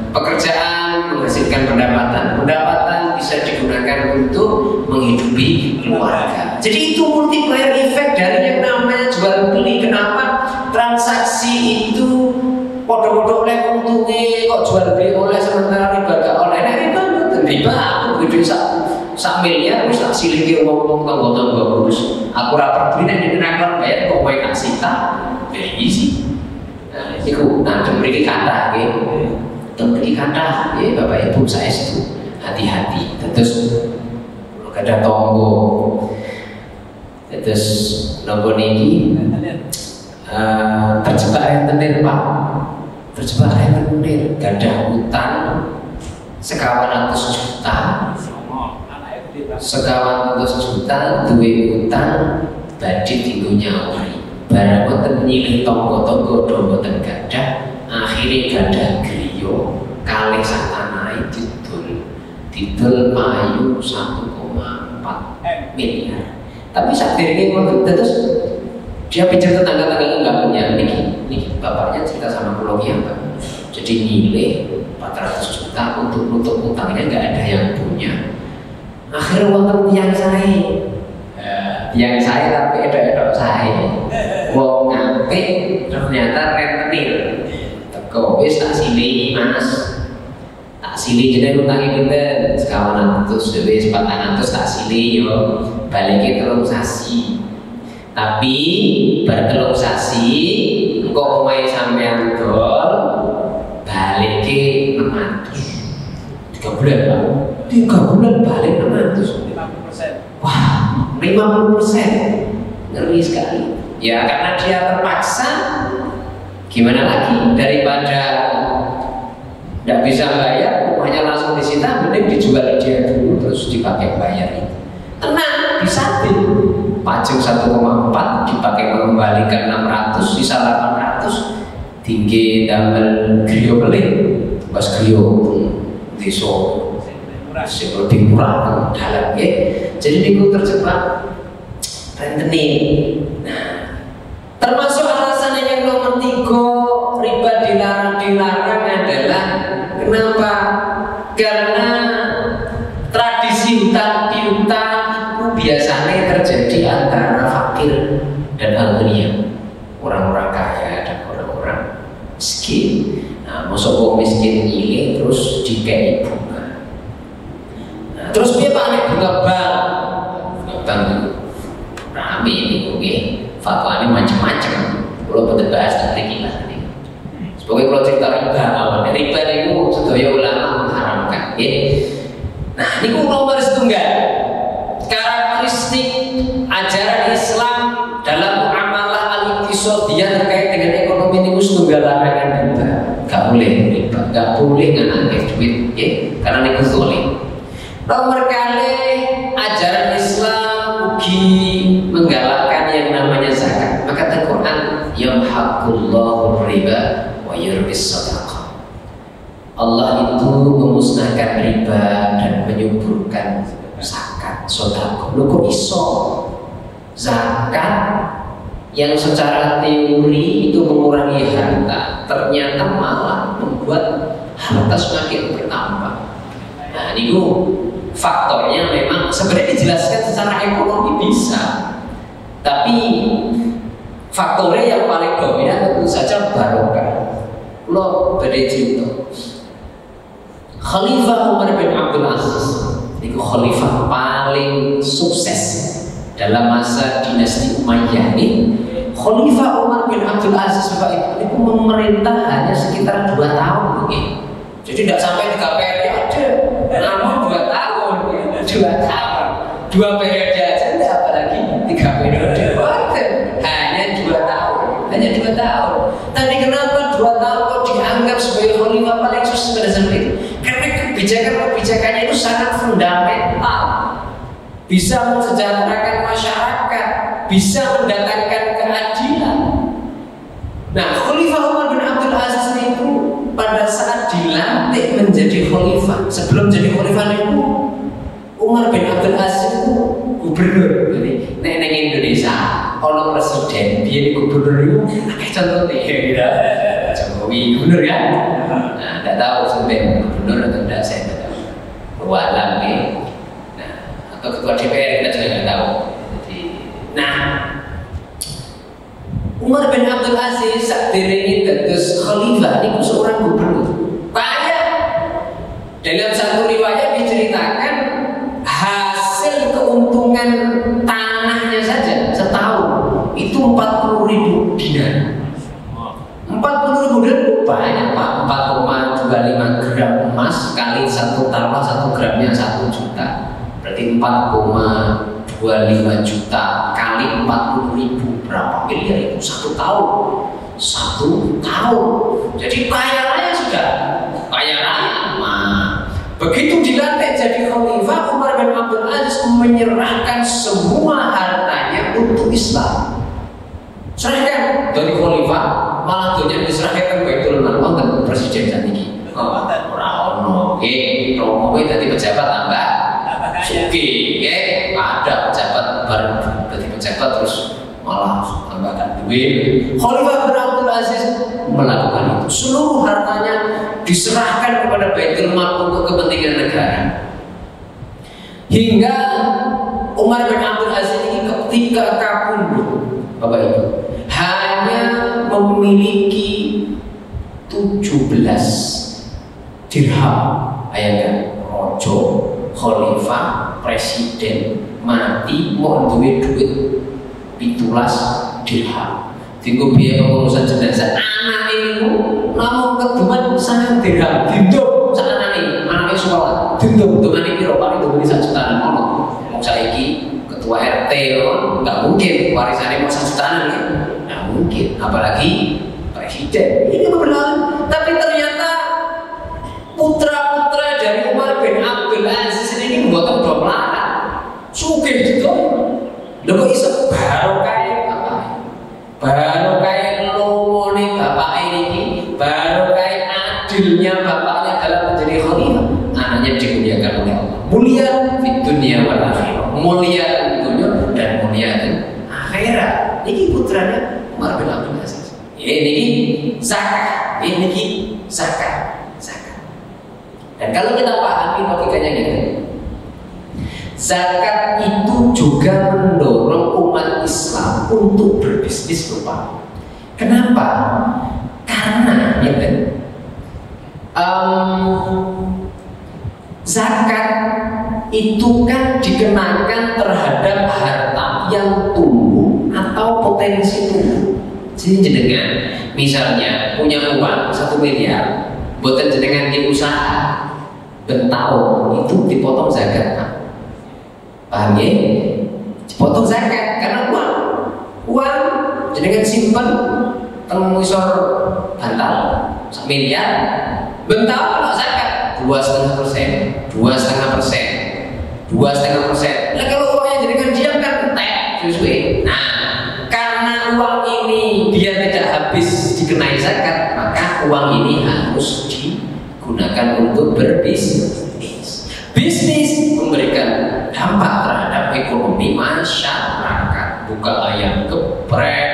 pekerjaan menghasilkan pendapatan bisa digunakan untuk menghidupi keluarga. Jadi itu multiplier effect dari yang namanya jual beli. Kenapa transaksi itu podo-podo oleh untungnya kok jual beli oleh sementara riba gak oleh? Nah riba aku gede sak miliar wis tak silih wong tangga-tangga terus. Aku ora peduli nek ditenakan bayar kok kowe kasih tak. Beli sih. Nah, iku mriki kathah nggih. Mriki kathah ya Bapak Ibu saestu. Hati-hati. Terus kada tonggo. Terus nopo niki terjebak rentenir Pak. Terjebak rentenir, gadah utang 1.200 juta, duwe utang badhe dienggo nyawuri. Barang boten nyilih tangga-tangga do boten gadah, akhire gadah griya kalih sak tanahe didol payu 1,4 miliar. Tapi saderenge ngoten terus dia pinjam tetangga-tetangga enggak punya. Nih bapaknya cerita sama pulau Pak. Jadi nilai 400 juta untuk nutup utangnya nggak ada yang punya. Akhirnya wonten tiang saya tapi edok saya. Wong ngapik ternyata rentenir. Teko wis tak silih Mas. Tak silih jenenge utange pinten? 1.200 wis 400 tak silih yo. Balike 3 sasi. Tapi bertelung sasi engko omahe sampean dol balik ke 600. 3 bulan Pak. 3 bulan balik 600. 50%. Wah, 50%. Ngeri sekali. Ya karena dia terpaksa. Gimana lagi, daripada tidak bisa bayar, rumahnya langsung disita, mending dijual dia dulu terus dipakai bayar itu. Tenang, disabil. Pajak 1,4 dipakai mengembalikan 600, sisa 800 tinggi damel griyo pelit, pas griyo deso lebih murah dalam ya. Jadi niku terjebak rentenir. Nah, termasuk alasan yang nomor 3 riba dilarang adalah kenapa? Karena tradisi hutang piutang itu biasanya terjadi antara fakir dan aghnia, orang-orang kaya dan orang-orang miskin. Nah, masuk wong miskin ini terus dikei bunga. Nah, terus dia pakai bunga bank rame ini oke. Fatwanya macam-macam. Kalau betul bahas nanti kita nih. Sebagai kalau cerita riba awal riba itu sedaya ulama mengharamkan. Ya. Nah, ini nomor setunggal. Karakteristik ajaran Islam dalam muamalah al-iqtisadiyah terkait dengan ekonomi itu setunggal larangan riba. Gak boleh riba, gak boleh nganake duit, ya. Karena itu zalim. Nomor kali ajaran Islam ugi menggalakkan yang namanya zakat. Maka Al-Quran yamhaqullahu riba wa yurbis sadaqah. Allah itu memusnahkan riba dan menyuburkan zakat, sedekah. Lho kok iso? Zakat yang secara teori itu mengurangi harta, ternyata malah membuat harta semakin bertambah. Nah, ini faktornya memang sebenarnya dijelaskan secara ekonomi bisa, tapi faktornya yang paling dominan tentu saja barokah. Lo badai cerita Khalifah Umar bin Abdul Aziz, itu khalifah paling sukses dalam masa dinasti Umayyah ini. Khalifah Umar bin Abdul Aziz Bapak itu memerintah hanya sekitar 2 tahun mungkin. Jadi tidak sampai 3 periode, namun 2 tahun, 2 tahun, 2 periode aja tidak, apalagi 3 periode. Hanya 2 tahun, hanya 2 tahun. Tapi kenapa 2 tahun kok dianggap sebagai khalifah paling sukses pada zaman itu? Karena kebijakan-kebijakannya itu sangat fundamental, bisa mensejahterakan masyarakat, bisa mendatangkan keadilan. Nah, Khalifah Umar bin Abdul Aziz itu pada saat dilantik menjadi khalifah, sebelum jadi khalifah itu Umar bin Abdul Aziz itu gubernur. Jadi neng Indonesia kalau presiden dia di gubernur itu kayak contohnya gitu. Jokowi gubernur kan? Nah, tidak tahu sampai gubernur atau tidak, saya tidak tahu. Walam nih. Nah, atau ketua DPR kita juga tidak tahu. Jadi, nah, Umar bin Abdul Aziz saat diri dados khalifah ini seorang gubernur kaya. Dalam satu riwayat diceritakan hasil keuntungan tanahnya saja setahun itu 40.000 dinar. 40.000 dinar banyak Pak. 4,25 gram emas kali 1 tanah 1 gramnya 1 juta. Berarti 4,25 juta kali 40.000 berapa miliar itu 1 tahun. 1 tahun. Jadi kaya raya sudah. Kaya raya. Nah, begitu dilantik jadi khalifah, Umar bin Abdul Aziz menyerahkan semua hartanya untuk Islam. Serahkan dari khalifah, malah dunia diserahkan Baitul Mal dan presiden saat ini. Ora ono, nggih, romo kuwi dadi pejabat tambah sugih, nggih. Ada pejabat baru dadi pejabat terus malah tambahkan duit. Khalifah bin Abdul Aziz melakukan itu. Seluruh hartanya diserahkan kepada Baitul Mal untuk kepentingan negara. Hingga Umar bin Abdul Aziz ini ketika kabundut, Bapak Ibu, hanya memiliki 17 dirham. Bayangkan, rojo, khalifah, presiden mati mau duit 17 dirham. Tinggu biaya pengurusan jenazah anak ini namun keduman 1 dirham dinduk sak anaknya sekolah dinduk domani piro paling domani 1 jutaan ono. Wong saiki ketua RT nggak mungkin warisannya mau 1 jutaan ya. Nggak mungkin, apalagi presiden. Ini kebenaran. Tapi ternyata putra-putra dari Umar bin Abdul Aziz ini membuat domlaran sugih gitu. Lho kok iso baru kayak lomone bapak ini, baru kayak adilnya bapaknya dalam menjadi khalifah, anaknya dimuliakan oleh Allah. Mulia di dunia wal akhirah, mulia di dunia dan mulia di akhirat. Ini putranya Umar bin Abdul Aziz. Ini zakat, zakat. Dan kalau kita pahami logikanya gitu, zakat itu juga mendorong umat Islam untuk berbisnis lupa. Kenapa? Karena zakat itu kan dikenakan terhadap harta yang tumbuh atau potensi tumbuh. Jadi jenengan misalnya punya uang 1 miliar, buatan jenengan di usaha bertahun itu dipotong zakat, Pak. Paham ya? Potong zakat karena uang jenengan simpen teng ngisor bantal 1 miliar bentar kalau zakat 2,5%. Nah kalau uangnya jenengan diam kan entek sesuai. Nah karena uang ini dia tidak habis dikenai zakat, maka uang ini harus digunakan untuk berbisnis. Bisnis memberikan dampak terhadap ekonomi masyarakat. Buka ayam geprek,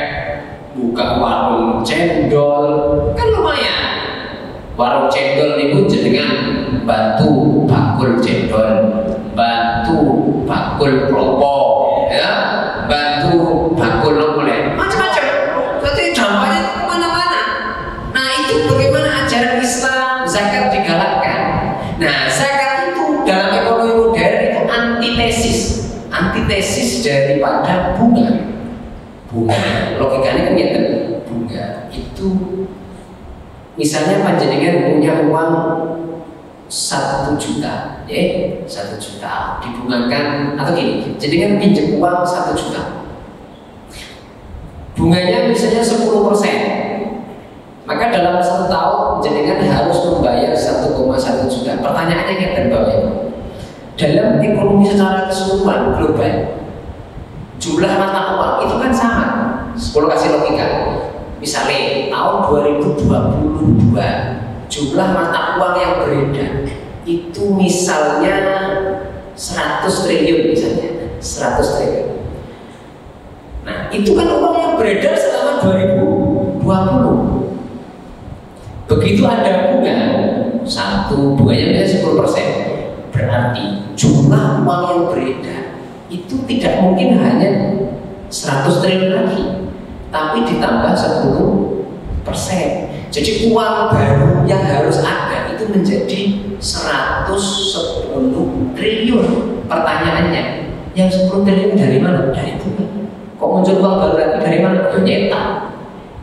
buka warung cendol, kan lumayan. Warung cendol itu jenengan bantu bakul cendol, bantu bakul klopo, ya, bantu bakul lopole, macam-macam. Jadi dampaknya kemana-mana. Nah itu bagaimana ajaran Islam zakat digalakkan. Nah zakat dalam ekonomi modern itu antitesis daripada bunga. Logikanya kan gitu. Bunga itu misalnya panjenengan punya uang 1 juta, ya 1 juta dibungakan atau gini, jenengan pinjam uang 1 juta, bunganya misalnya 10%, maka dalam 1 tahun jenengan harus membayar 1,1 juta. Pertanyaannya gitu Bapak Ibu, dalam ekonomi secara keseluruhan global jumlah mata uang itu kan sama. 10 kasih logika. Misalnya tahun 2022 jumlah mata uang yang beredar itu misalnya 100 triliun misalnya, 100 triliun. Nah itu kan uang yang beredar selama 2020. Begitu ada bunga, bunganya misalnya 10%, berarti jumlah uang yang beredar itu tidak mungkin hanya 100 triliun lagi, tapi ditambah 10%. Jadi uang baru yang harus ada itu menjadi 110 triliun. Pertanyaannya, yang 10 triliun dari mana? Dari bunga. Kok muncul uang baru lagi dari mana?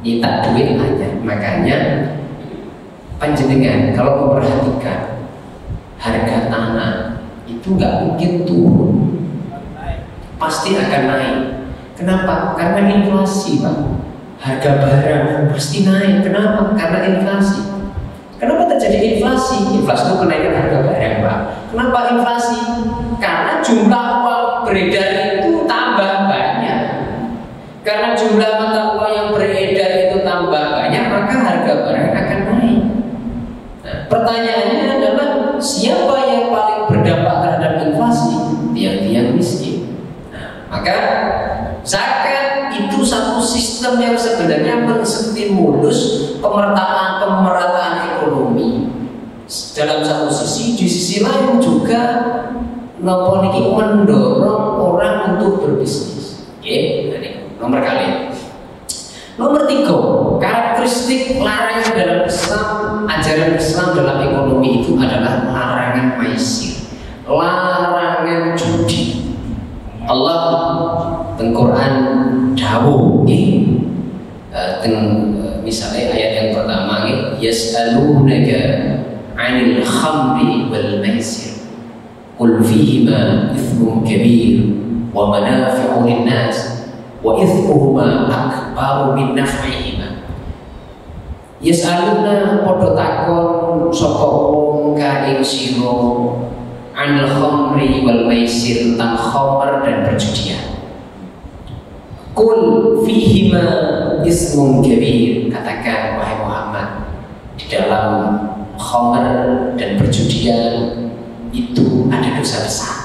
Nyetak duit aja. Makanya panjenengan kalau memperhatikan harga tanah itu nggak mungkin turun, pasti akan naik. Kenapa? Karena inflasi, Pak. Harga barang pasti naik. Kenapa? Karena inflasi. Kenapa terjadi inflasi? Inflasi itu kenaikan harga barang, Pak. Kenapa inflasi? Karena jumlah uang beredar itu tambah banyak. Karena jumlah mata uang yang beredar itu tambah banyak, maka harga barang akan naik. Nah, pertanyaannya adalah siapa yang paling berdampak terhadap inflasi? Tiang-tiang miskin. Nah, maka zakat itu satu sistem yang sebenarnya menstimulus pemerataan ekonomi dalam satu sisi, di sisi lain juga mendorong orang untuk berbisnis. Nomor kali. Nomor 3, karakteristik larangan dalam Islam, ajaran Islam dalam ekonomi itu adalah larangan maisir, larangan judi. Allah dalam Quran dawuh nggih. Misalnya ayat yang pertama nggih, yas'alunaka 'anil khamri wal maisir qul fihima ithmun kabir wa manafi'u lin-nas wa ithmuhuma akbaru min naf'ihima. Yas'aluna padha takon sapa wong ka ing sira 'anil khamri wal maisir, tentang khamr dan perjudian. Qul fihima ismun kabir, katakan wahai Muhammad, di dalam khamr dan perjudian itu ada dosa besar.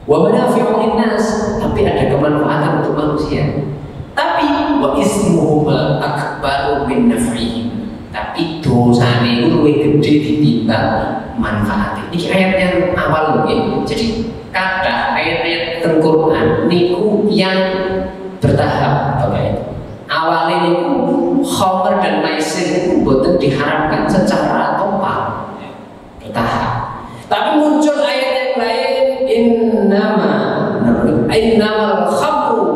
Wa manafi'u linnas, tapi ada kemanfaatan untuk manusia. Tapi wa ismuhuma akbaru min naf'ihim, tapi dosane itu luwih gede ditimbang manfaatnya. Ini ayat yang awal nggih. Jadi kata ayat-ayat Al-Qur'an niku yang bertahap Bapak itu. Awalnya itu khamr dan maisir itu boten diharamkan secara total, bertahap. Tapi muncul ayat yang lain, innamal khamru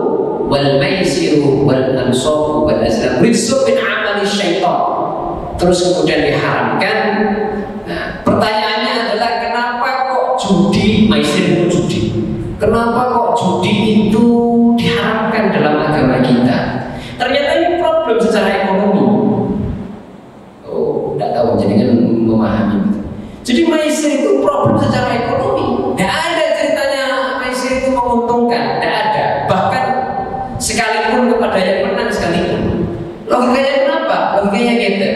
wal maisiru wal ansabu wal azlam rijsun min amali syaitan. Terus kemudian diharamkan. Nah, pertanyaannya adalah kenapa kok judi, maisir itu judi? Kenapa kok judi itu diharamkan dalam agama kita? Ternyata ini problem secara ekonomi. Oh, tidak tahu, jadi kan memahami. Jadi maisir itu problem secara ekonomi. Tidak ada ceritanya maisir itu menguntungkan, tidak ada. Bahkan sekalipun kepada yang menang sekalipun. Logikanya kenapa? Logikanya gitu.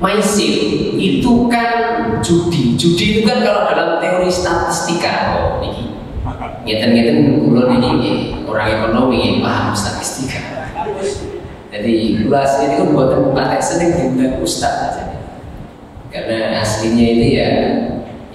Maisir itu kan judi. Judi itu kan kalau dalam teori statistika, ini ngeten-ngeten kula niki orang ekonomi paham statistika. Jadi kelas ini kan buatan patek sering diundang ustaz aja. Karena aslinya itu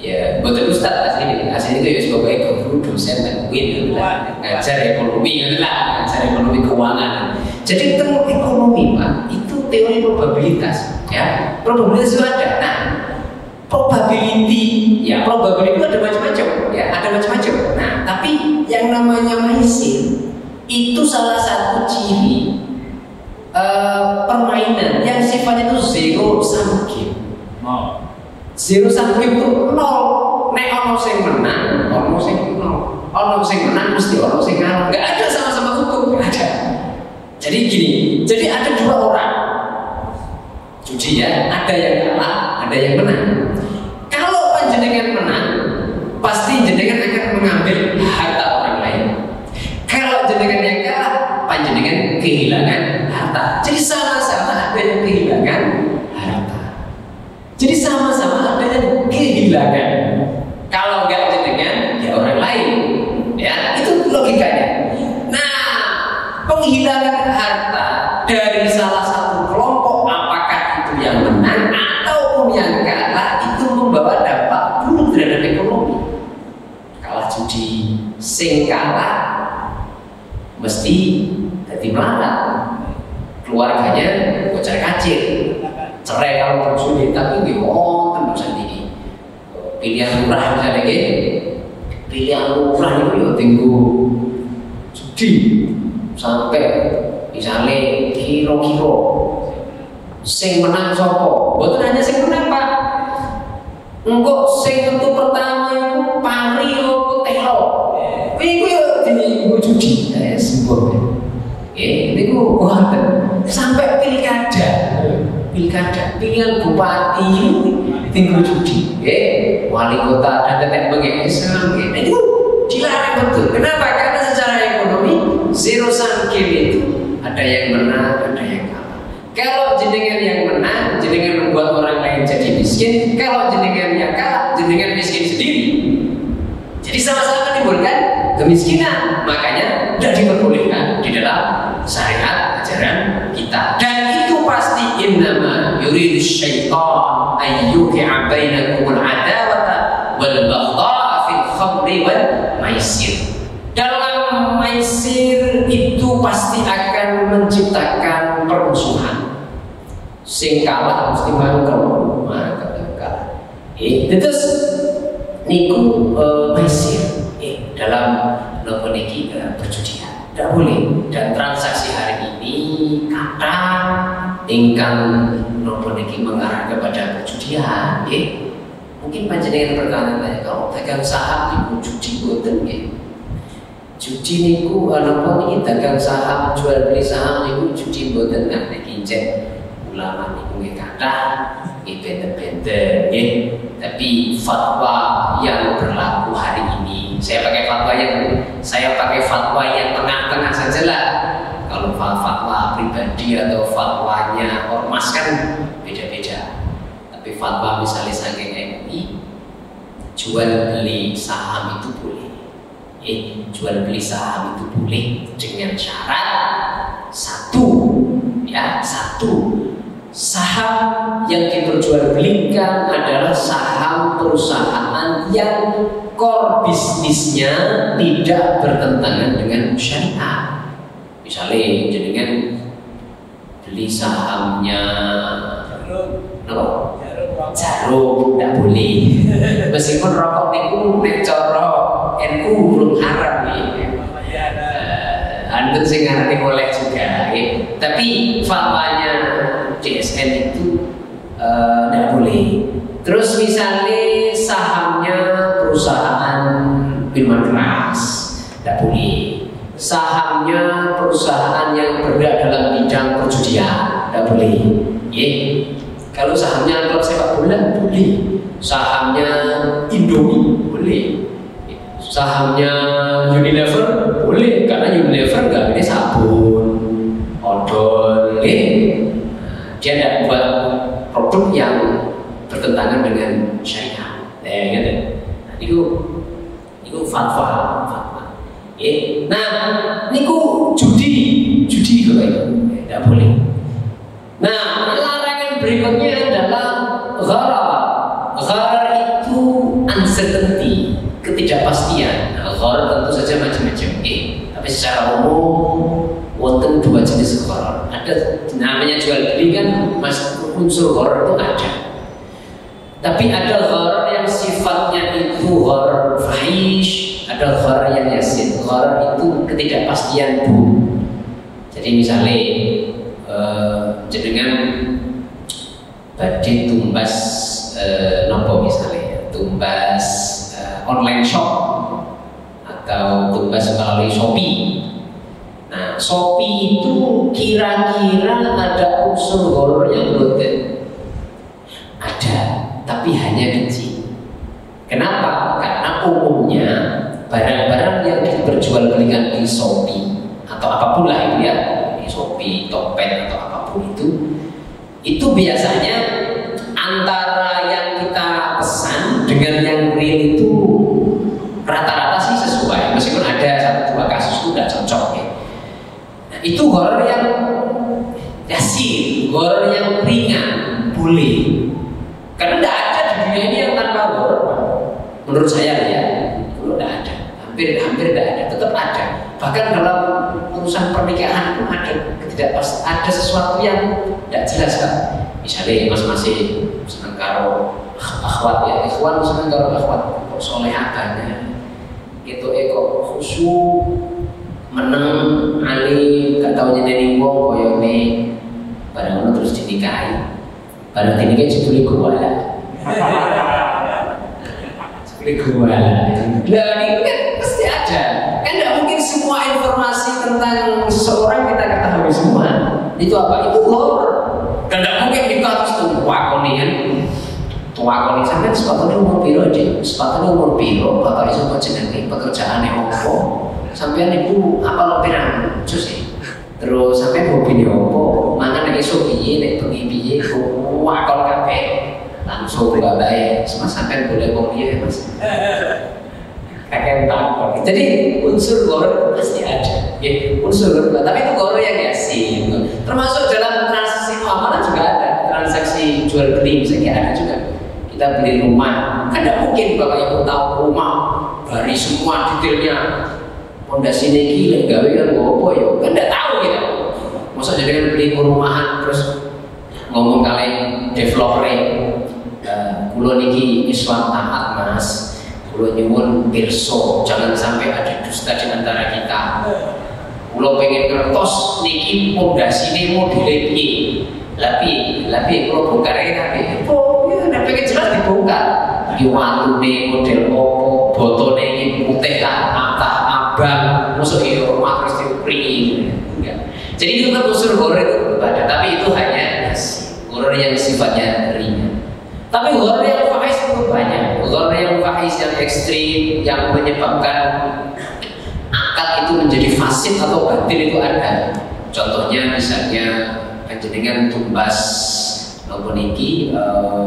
ya buatan ustaz aslinya itu ya sebagai guru dosen dan win ngajar ekonomi lah, ngajar ekonomi keuangan. Jadi tentang ekonomi Pak itu teori probabilitas ya. Probabilitas itu ada. Nah, probability itu ada macam-macam ya, ada macam-macam. Nah, tapi yang namanya maisir itu salah satu ciri permainan yang sifatnya itu zero sum game. Zero sum game itu nol. Nek ono sing menang, ono sing nol. Ono sing menang mesti ono sing kalah. Enggak ada sama-sama cukup, enggak ada. Jadi gini, jadi ada dua orang judi ya, ada yang kalah, ada yang menang. Kalau panjenengan menang, pasti jenengan akan mengambil harta orang lain. Kalau jenengan yang kalah, panjenengan kehilangan harta. Jadi sama-sama ada yang kehilangan harta. Jadi sama-sama ada yang kehilangan. Kalau enggak jenengan, ya orang lain. Ya, itu logikanya. Nah, penghilangan harta dari salah satu kelompok, apakah itu yang menang ataupun yang kalah, itu membawa dampak buruk terhadap ekonomi. Kalah judi, sing kalah mesti jadi melarat, keluarganya bocah kacir, cerai kalau berjudi. Tapi nggih wonten dosa ini. Pilihan lurah misalnya nggih, pilihan lurah itu ya tinggu judi sampai misalnya kira-kira sing menang sapa? Mboten hanya sing menang Pak. Engko sing tentu pertama itu pari opo telo. Iku yo dienggo judi. Sembuh. Niku wonten sampai pilkada, pilihan bupati tinggal judi. Wali kota dan tetek Islam. Itu dilarang betul. Kenapa? Karena secara ekonomi zero sum game itu ada yang menang, ada yang kalah. Kalau jenengan yang menang, jenengan membuat orang lain jadi miskin. Kalau jenengan yang kalah, jenengan miskin sendiri. Jadi sama-sama menimbulkan kemiskinan. Makanya tidak diperbolehkan di dalam syariat ajaran kita. Dan itu pasti innama yuridu syaitan ayyuki'a bainakumul adawata wal baghdha'a fil khamri wal maisir. Dalam maisir itu pasti akan menciptakan permusuhan. Sing kalah mesti mangkel. Terus niku maisir dalam nopo niki perjudian. Tidak boleh. Dan transaksi hari ini kata ingkang nopo niki mengarah kepada perjudian, ya. Mungkin panjenengan bertanya, kalau dagang saham ibu judi boten nggih. Judi niku napa niki dagang saham, jual beli saham niku judi boten nah niki jen ulama niku nggih kathah nggih benten-benten nggih. Tapi fatwa yang berlaku hari ini, saya pakai fatwa yang tengah-tengah saja lah. Kalau fatwa pribadi atau fatwanya ormas kan beda-beda. Tapi fatwa misalnya saking MUI, jual beli saham itu boleh. Jual beli saham itu boleh dengan syarat satu, saham yang diperjualbelikan adalah saham perusahaan yang core bisnisnya tidak bertentangan dengan syariat. Misalnya jenengan beli sahamnya jarum tidak boleh. Meskipun rokok niku nek cara NU belum haram nih. Antum sing ngarani boleh juga, tapi fatwanya DSN itu tidak boleh. Terus misalnya sahamnya perusahaan minuman keras, tidak boleh. Sahamnya perusahaan yang bergerak dalam bidang perjudian, tidak boleh. Kalau sahamnya klub sepak bola boleh, sahamnya Indomie boleh, sahamnya Unilever boleh, karena Unilever nggak beli sabun, odol, dia tidak buat produk yang bertentangan dengan syariat. Gitu. Itu fatwa. Nah, niku judi kalau itu tidak boleh. Nah, larangan berikutnya adalah gharar. Gharar itu uncertainty, ketidakpastian. Nah, gharar tentu saja macam-macam. Tapi secara umum wonten dua jenis gharar. Ada namanya jual beli kan, unsur gharar itu ada. Tapi ada gharar yang sifatnya itu gharar fahish, ada gharar yang yasin. Gharar itu ketidakpastian bu. Jadi misalnya jenengan badhe tumbas nopo misalnya tumbas online shop atau tumbas melalui Shopee. Nah, Shopee itu kira-kira ada unsur ghararnya boten? Ada, tapi hanya kecil. Kenapa? Karena umumnya barang-barang yang diperjualbelikan di Shopee atau apapun lah itu ya, di Shopee, Tokped atau apapun itu biasanya antara yang kita pesan dengan yang real itu rata-rata sih sesuai, meskipun ada satu dua kasus itu tidak cocok ya. Nah, itu gharar yang yasin, gharar yang ringan boleh, karena tidak ada di dunia ini yang tanpa gharar. Menurut saya ya, kalau tidak ada, hampir tidak ada, tetap ada. Bahkan dalam urusan pernikahan pun ada sesuatu yang tidak jelas kan. Misalnya mas masih senang karo akhwat ya, ikhwan senang karo akhwat kok soleh aganya gitu, kok khusyuk meneng alim gak tau nyeneni wong koyo ne barang ngono terus dinikahi. Barang dinikahi jebule gowala. Jebule gowala. Lah ini kan pasti ada. Kan tidak mungkin semua informasi tentang seseorang kita ketahui semua. Itu apa? Itu gharar. Dan tidak mungkin kita harus tuwakoni kan. Tuwakoni sampean sepatutnya umur piro aja. Sepatutnya umur piro, bapak iso jenenge pekerjaane opo. Sampean ibu apa pirang sih. Terus sampean hobine opo? Mangan nek iso piye, nek bengi piye, wakol kabeh. Langsung gak baik. Mas sampean boleh wong piye, Mas? Kakek takut. Jadi unsur gharar pasti ada. Ya, unsur gharar, tapi itu gharar yang yasin. Termasuk dalam transaksi muamalah juga ada. Transaksi jual beli misalnya ada juga. Kita beli rumah, kan tidak mungkin bapak ibu tahu rumah dari semua detailnya. Pondasi ini gawe kan apa ya? Kan tidak tahu kita. Masa jadi kan beli perumahan terus ngomong kalian developer, kulo niki Islam taat mas. Kulo nyuwun pirsa jangan sampai ada dusta di antara kita. Kula pengen ngertos niki pondasine modele piye. Tapi kula bongkar kabeh. Oh, ya nek pengen jelas dibongkar. Iki watune model opo, botone iki putih atah abang, mosok iki rumah Kristi pring. Jadi itu kan unsur horor itu ada, tapi itu hanya horor yang sifatnya ringan. Tapi horor yang faiz itu banyak. Horor yang faiz yang ekstrim yang menyebabkan akal itu menjadi fasid atau batil itu ada. Contohnya misalnya panjenengan tumbas nopo niki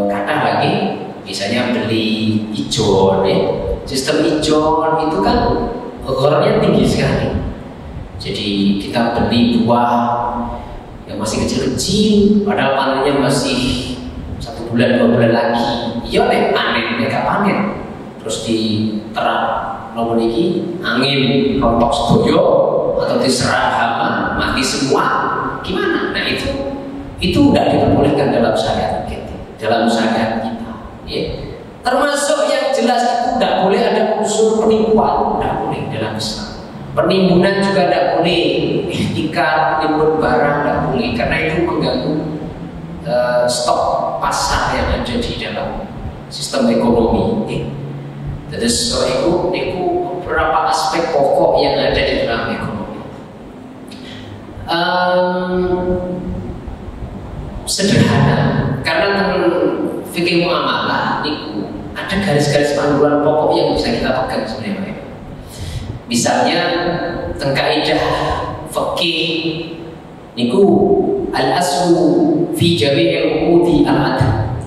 kata lagi misalnya beli ijon ya. Sistem ijon itu kan horornya tinggi sekali. Jadi kita beli buah yang masih kecil-kecil, padahal panennya masih 1 bulan 2 bulan lagi. Iya nek panen, mereka panen. Terus diterap nopo niki angin rontok sedoyo atau diserang hama mati semua. Gimana? Nah itu tidak diperbolehkan dalam syariat kita, dalam syariat kita. Ya. Termasuk yang jelas itu tidak boleh ada unsur penipuan, tidak boleh dalam Islam. Penimbunan juga tidak boleh, ihtikar, menimbun barang tidak boleh, karena itu mengganggu stok pasar yang ada di dalam sistem ekonomi. Jadi setelah itu beberapa aspek pokok yang ada di dalam ekonomi. Sederhana, karena fikih muamalah itu ada garis-garis panduan pokok yang bisa kita pegang sebenarnya. Misalnya kaidah fikih niku al-aslu fi jami'il uqudi al-adl.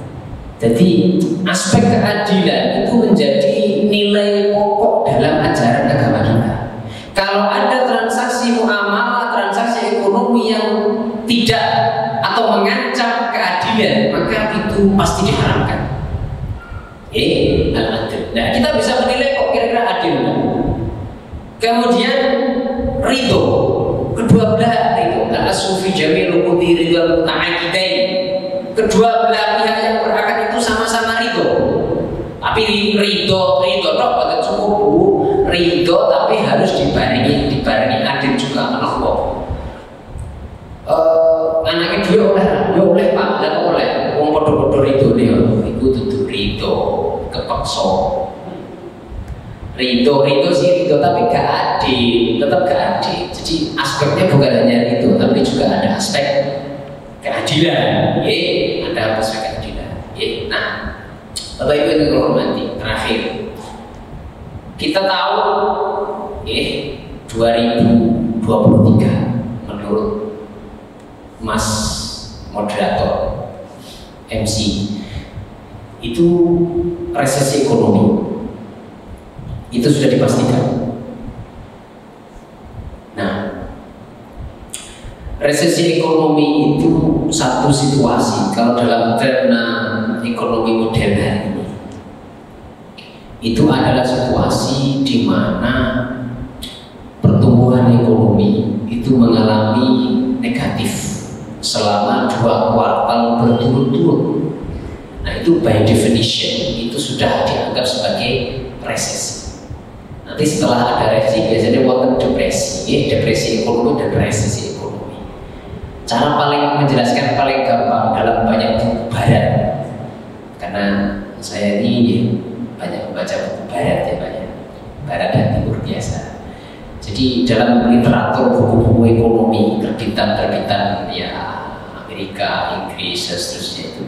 Jadi aspek keadilan itu menjadi nilai pokok dalam ajaran agama kita. Kalau ada transaksi muamalah, transaksi ekonomi yang tidak atau mengancam keadilan, maka itu pasti diharamkan. Al-adl. Nah, kita bisa menilai kok kira-kira adil. Kemudian ridho, kedua belah ridho. Al-aslu fi jami'il uqudi ridho muta'aqidain. Kedua belah pihak yang berakad itu sama-sama ridho. Tapi ridho tok pada cukup bu. Ridho tapi harus dibarengi adil juga kenapa? Anaknya dia oleh pak dan oleh wong podo-podo ridho nih, itu tuh ridho kepaksa. Ridho sih ridho tapi gak adil, tetap gak adil. Jadi aspeknya bukan hanya ridho tapi juga ada aspek keadilan. Ada aspek keadilan. Nah, Bapak Ibu yang dihormati, terakhir kita tahu 2023 menurut Mas moderator MC itu resesi ekonomi itu sudah dipastikan. Nah, resesi ekonomi itu satu situasi kalau dalam terma ekonomi modern hari ini itu adalah situasi di mana pertumbuhan ekonomi itu mengalami negatif selama 2 kuartal berturut-turut. Nah itu by definition itu sudah dianggap sebagai resesi. Nanti setelah ada resesi biasanya wonten depresi, depresi ekonomi dan resesi ekonomi. Cara paling menjelaskan paling gampang dalam banyak buku barat, karena saya ini banyak membaca buku barat ya banyak, barat dan timur biasa. Jadi dalam literatur buku-buku ekonomi terbitan ya Amerika, Inggris, dan seterusnya itu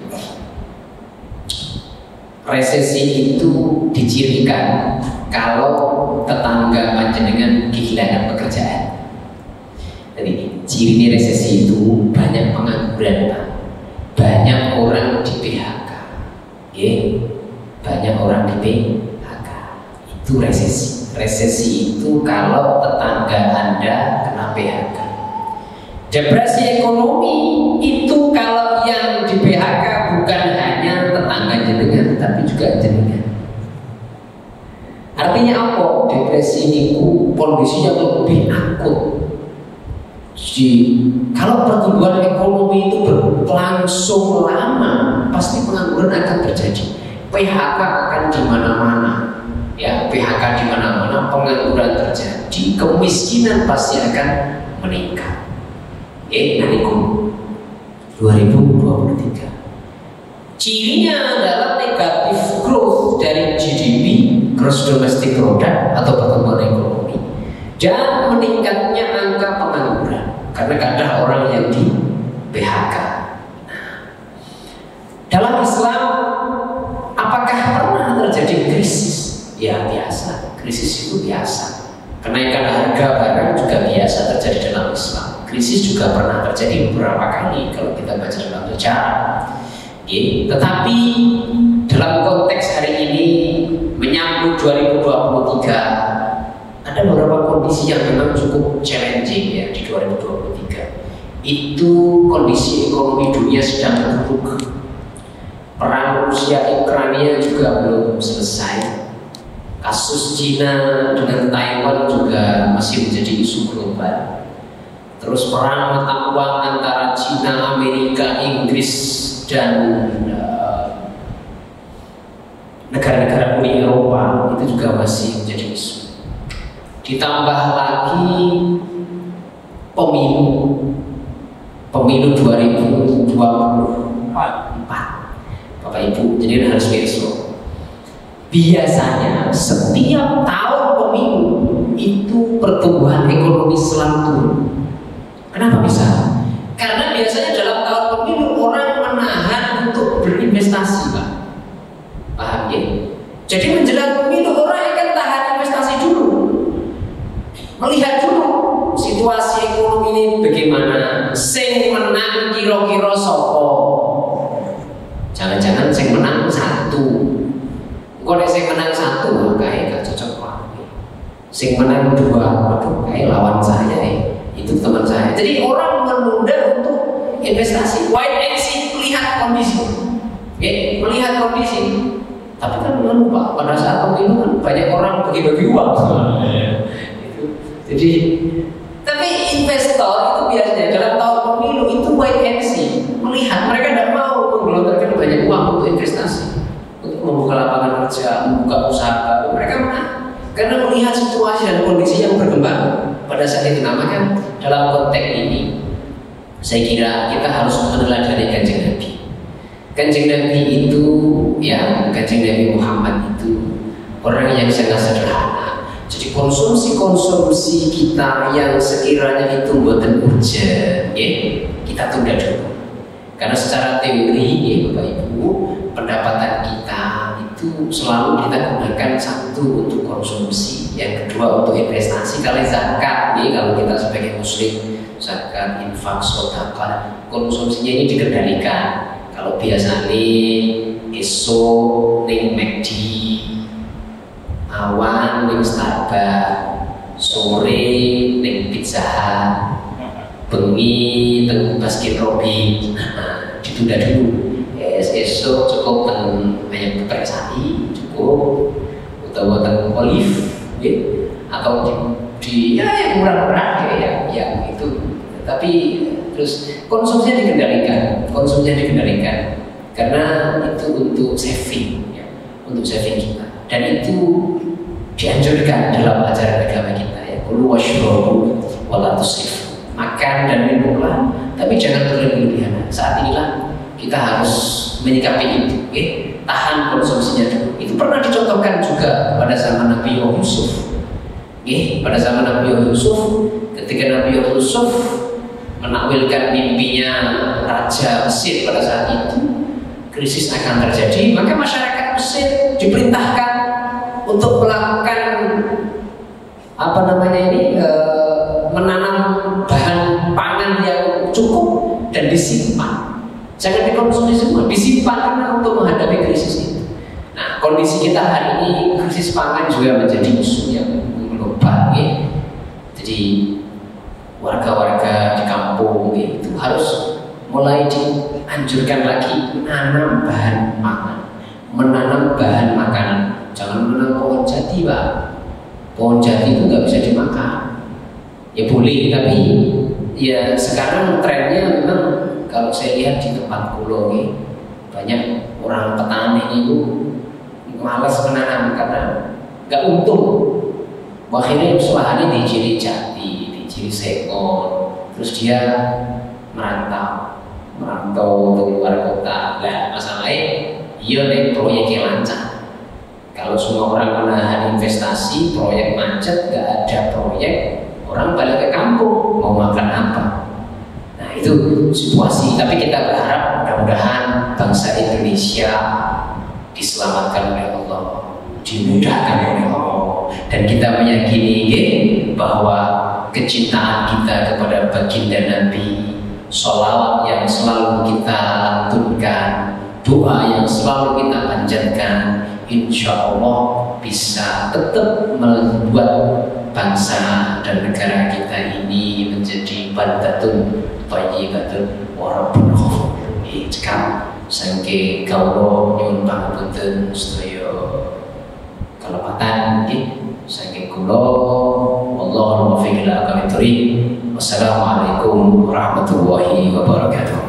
resesi itu dicirikan kalau tetangga panjenengan kehilangan pekerjaan. Jadi ciri resesi itu banyak pengangguran, banyak orang di PHK, banyak orang di PHK. Itu resesi. Resesi itu kalau tetangga Anda kena PHK. Depresi ekonomi itu kalau yang di PHK bukan hanya tetangga jenengan, tapi juga jenengan. Artinya apa? Depresi itu kondisinya lebih akut. Jadi kalau pertumbuhan ekonomi itu berlangsung lama, pasti pengangguran akan terjadi. PHK akan di mana-mana. ya PHK di mana-mana, pengangguran terjadi, kemiskinan pasti akan meningkat. Naniku 2023. Cirinya adalah negatif growth dari GDP, gross domestic product atau pertumbuhan ekonomi, dan meningkatnya angka pengangguran karena ada orang yang di PHK. Dalam Islam, apakah pernah terjadi krisis? Ya biasa, krisis itu biasa. Kenaikan harga barang juga biasa terjadi dalam Islam. Krisis juga pernah terjadi beberapa kali kalau kita baca dalam sejarah. Tetapi dalam konteks hari ini menyambut 2023, ada beberapa kondisi yang memang cukup challenging ya di 2023. Itu kondisi ekonomi dunia sedang terpuruk. Perang Rusia-Ukraina juga belum selesai. Kasus Cina dengan Taiwan juga masih menjadi isu global. Terus perang mata uang antara Cina, Amerika, Inggris dan negara-negara Uni Eropa itu juga masih menjadi isu. Ditambah lagi pemilu 2024, Bapak Ibu, jadi harus besok. Biasanya setiap tahun pemilu itu pertumbuhan ekonomi selalu turun. Kenapa bisa? Karena biasanya dalam tahun pemilu orang menahan untuk berinvestasi, Pak. Paham ya? Jadi menjelang pemilu orang akan tahan investasi dulu, melihat dulu situasi ekonomi ini bagaimana. Sing menang kira-kira sopo? Jangan-jangan sing menang satu. Kok sing menang satu kayak gak cocok banget. Sing menang dua, waduh kayak lawan saya itu teman saya. Jadi orang menunda untuk investasi. Wait and see, melihat kondisi. Melihat kondisi. Tapi kan jangan lupa pada saat pemilu kan banyak orang bagi-bagi uang. Jadi, tapi investor itu biasanya dalam tahun pemilu itu wait and see, melihat. Mereka tidak mau menggelontorkan banyak uang untuk investasi, untuk membuka lapangan kerja, membuka usaha baru. Mereka menang karena melihat situasi dan kondisi yang berkembang pada saat itu. Namanya dalam konteks ini, saya kira kita harus meneladani Kanjeng Nabi. Kanjeng Nabi itu, ya Kanjeng Nabi Muhammad itu orang yang sangat sederhana. Jadi konsumsi kita yang sekiranya itu buatan urgent, kita tunda dulu. Karena secara teori, Bapak Ibu, pendapatan kita itu selalu kita gunakan satu untuk konsumsi, yang kedua untuk investasi. Kalau zakat, kalau kita sebagai muslim, zakat, infak, sedekah, konsumsinya ini dikendalikan. Kalau biasa nih esok ning McD, awan ning Starbucks, sore ning Pizza Hut, bengi teng Baskin Robbins, ditunda dulu. Esok cukup teng banyak persahi cukup, utawa teng Olive, atau di yang murah-murah yang itu. Tapi terus konsumsinya dikendalikan karena itu untuk saving, untuk saving kita, dan itu dianjurkan dalam ajaran agama kita, ya. Kulu washrobu wala tusrifu, makan dan minumlah, tapi jangan berlebihan. Saat inilah kita harus menyikapi itu, tahan konsumsinya dulu. Itu pernah dicontohkan juga pada zaman Nabi Yusuf. Pada zaman Nabi Yusuf, ketika Nabi Yusuf menakwilkan mimpinya Raja Mesir pada saat itu, krisis akan terjadi, maka masyarakat Mesir diperintahkan untuk melakukan menanam bahan pangan yang cukup dan disimpan. Jangan dikonsumsi semua, disimpan karena untuk menghadapi krisis itu. Nah, kondisi kita hari ini, krisis pangan juga menjadi isu yang global, Jadi warga-warga di kampung itu harus mulai dianjurkan lagi menanam bahan pangan, menanam bahan makanan. Jangan menanam pohon jati, Pak. Pohon jati itu nggak bisa dimakan. Ya boleh, tapi ya sekarang trennya memang kalau saya lihat di tempat pulau banyak orang petani itu malas menanam karena nggak untung. Akhirnya usahanya dijiri jati, dijiri sekon, terus dia merantau ke luar kota. Nah, masalahnya iya nih proyeknya lancar. Kalau semua orang menahan investasi, proyek macet, nggak ada proyek, orang balik ke kampung mau makan apa? Nah itu situasi. Tapi kita berharap mudah-mudahan bangsa Indonesia diselamatkan oleh Allah, dimudahkan oleh Allah, dan kita meyakini bahwa kecintaan kita kepada baginda Nabi, sholawat yang selalu kita lantunkan, doa yang selalu kita panjatkan, insya Allah bisa tetap membuat bangsa dan negara kita ini menjadi baldatun thayyibatun wa rabbun ghafur. Cekap sangke kawula nyuwun pangapunten sedaya kelepatan nggih saking kula, wallahu muwaffiq ila aqwamit thoriq. Wassalamualaikum warahmatullahi wabarakatuh.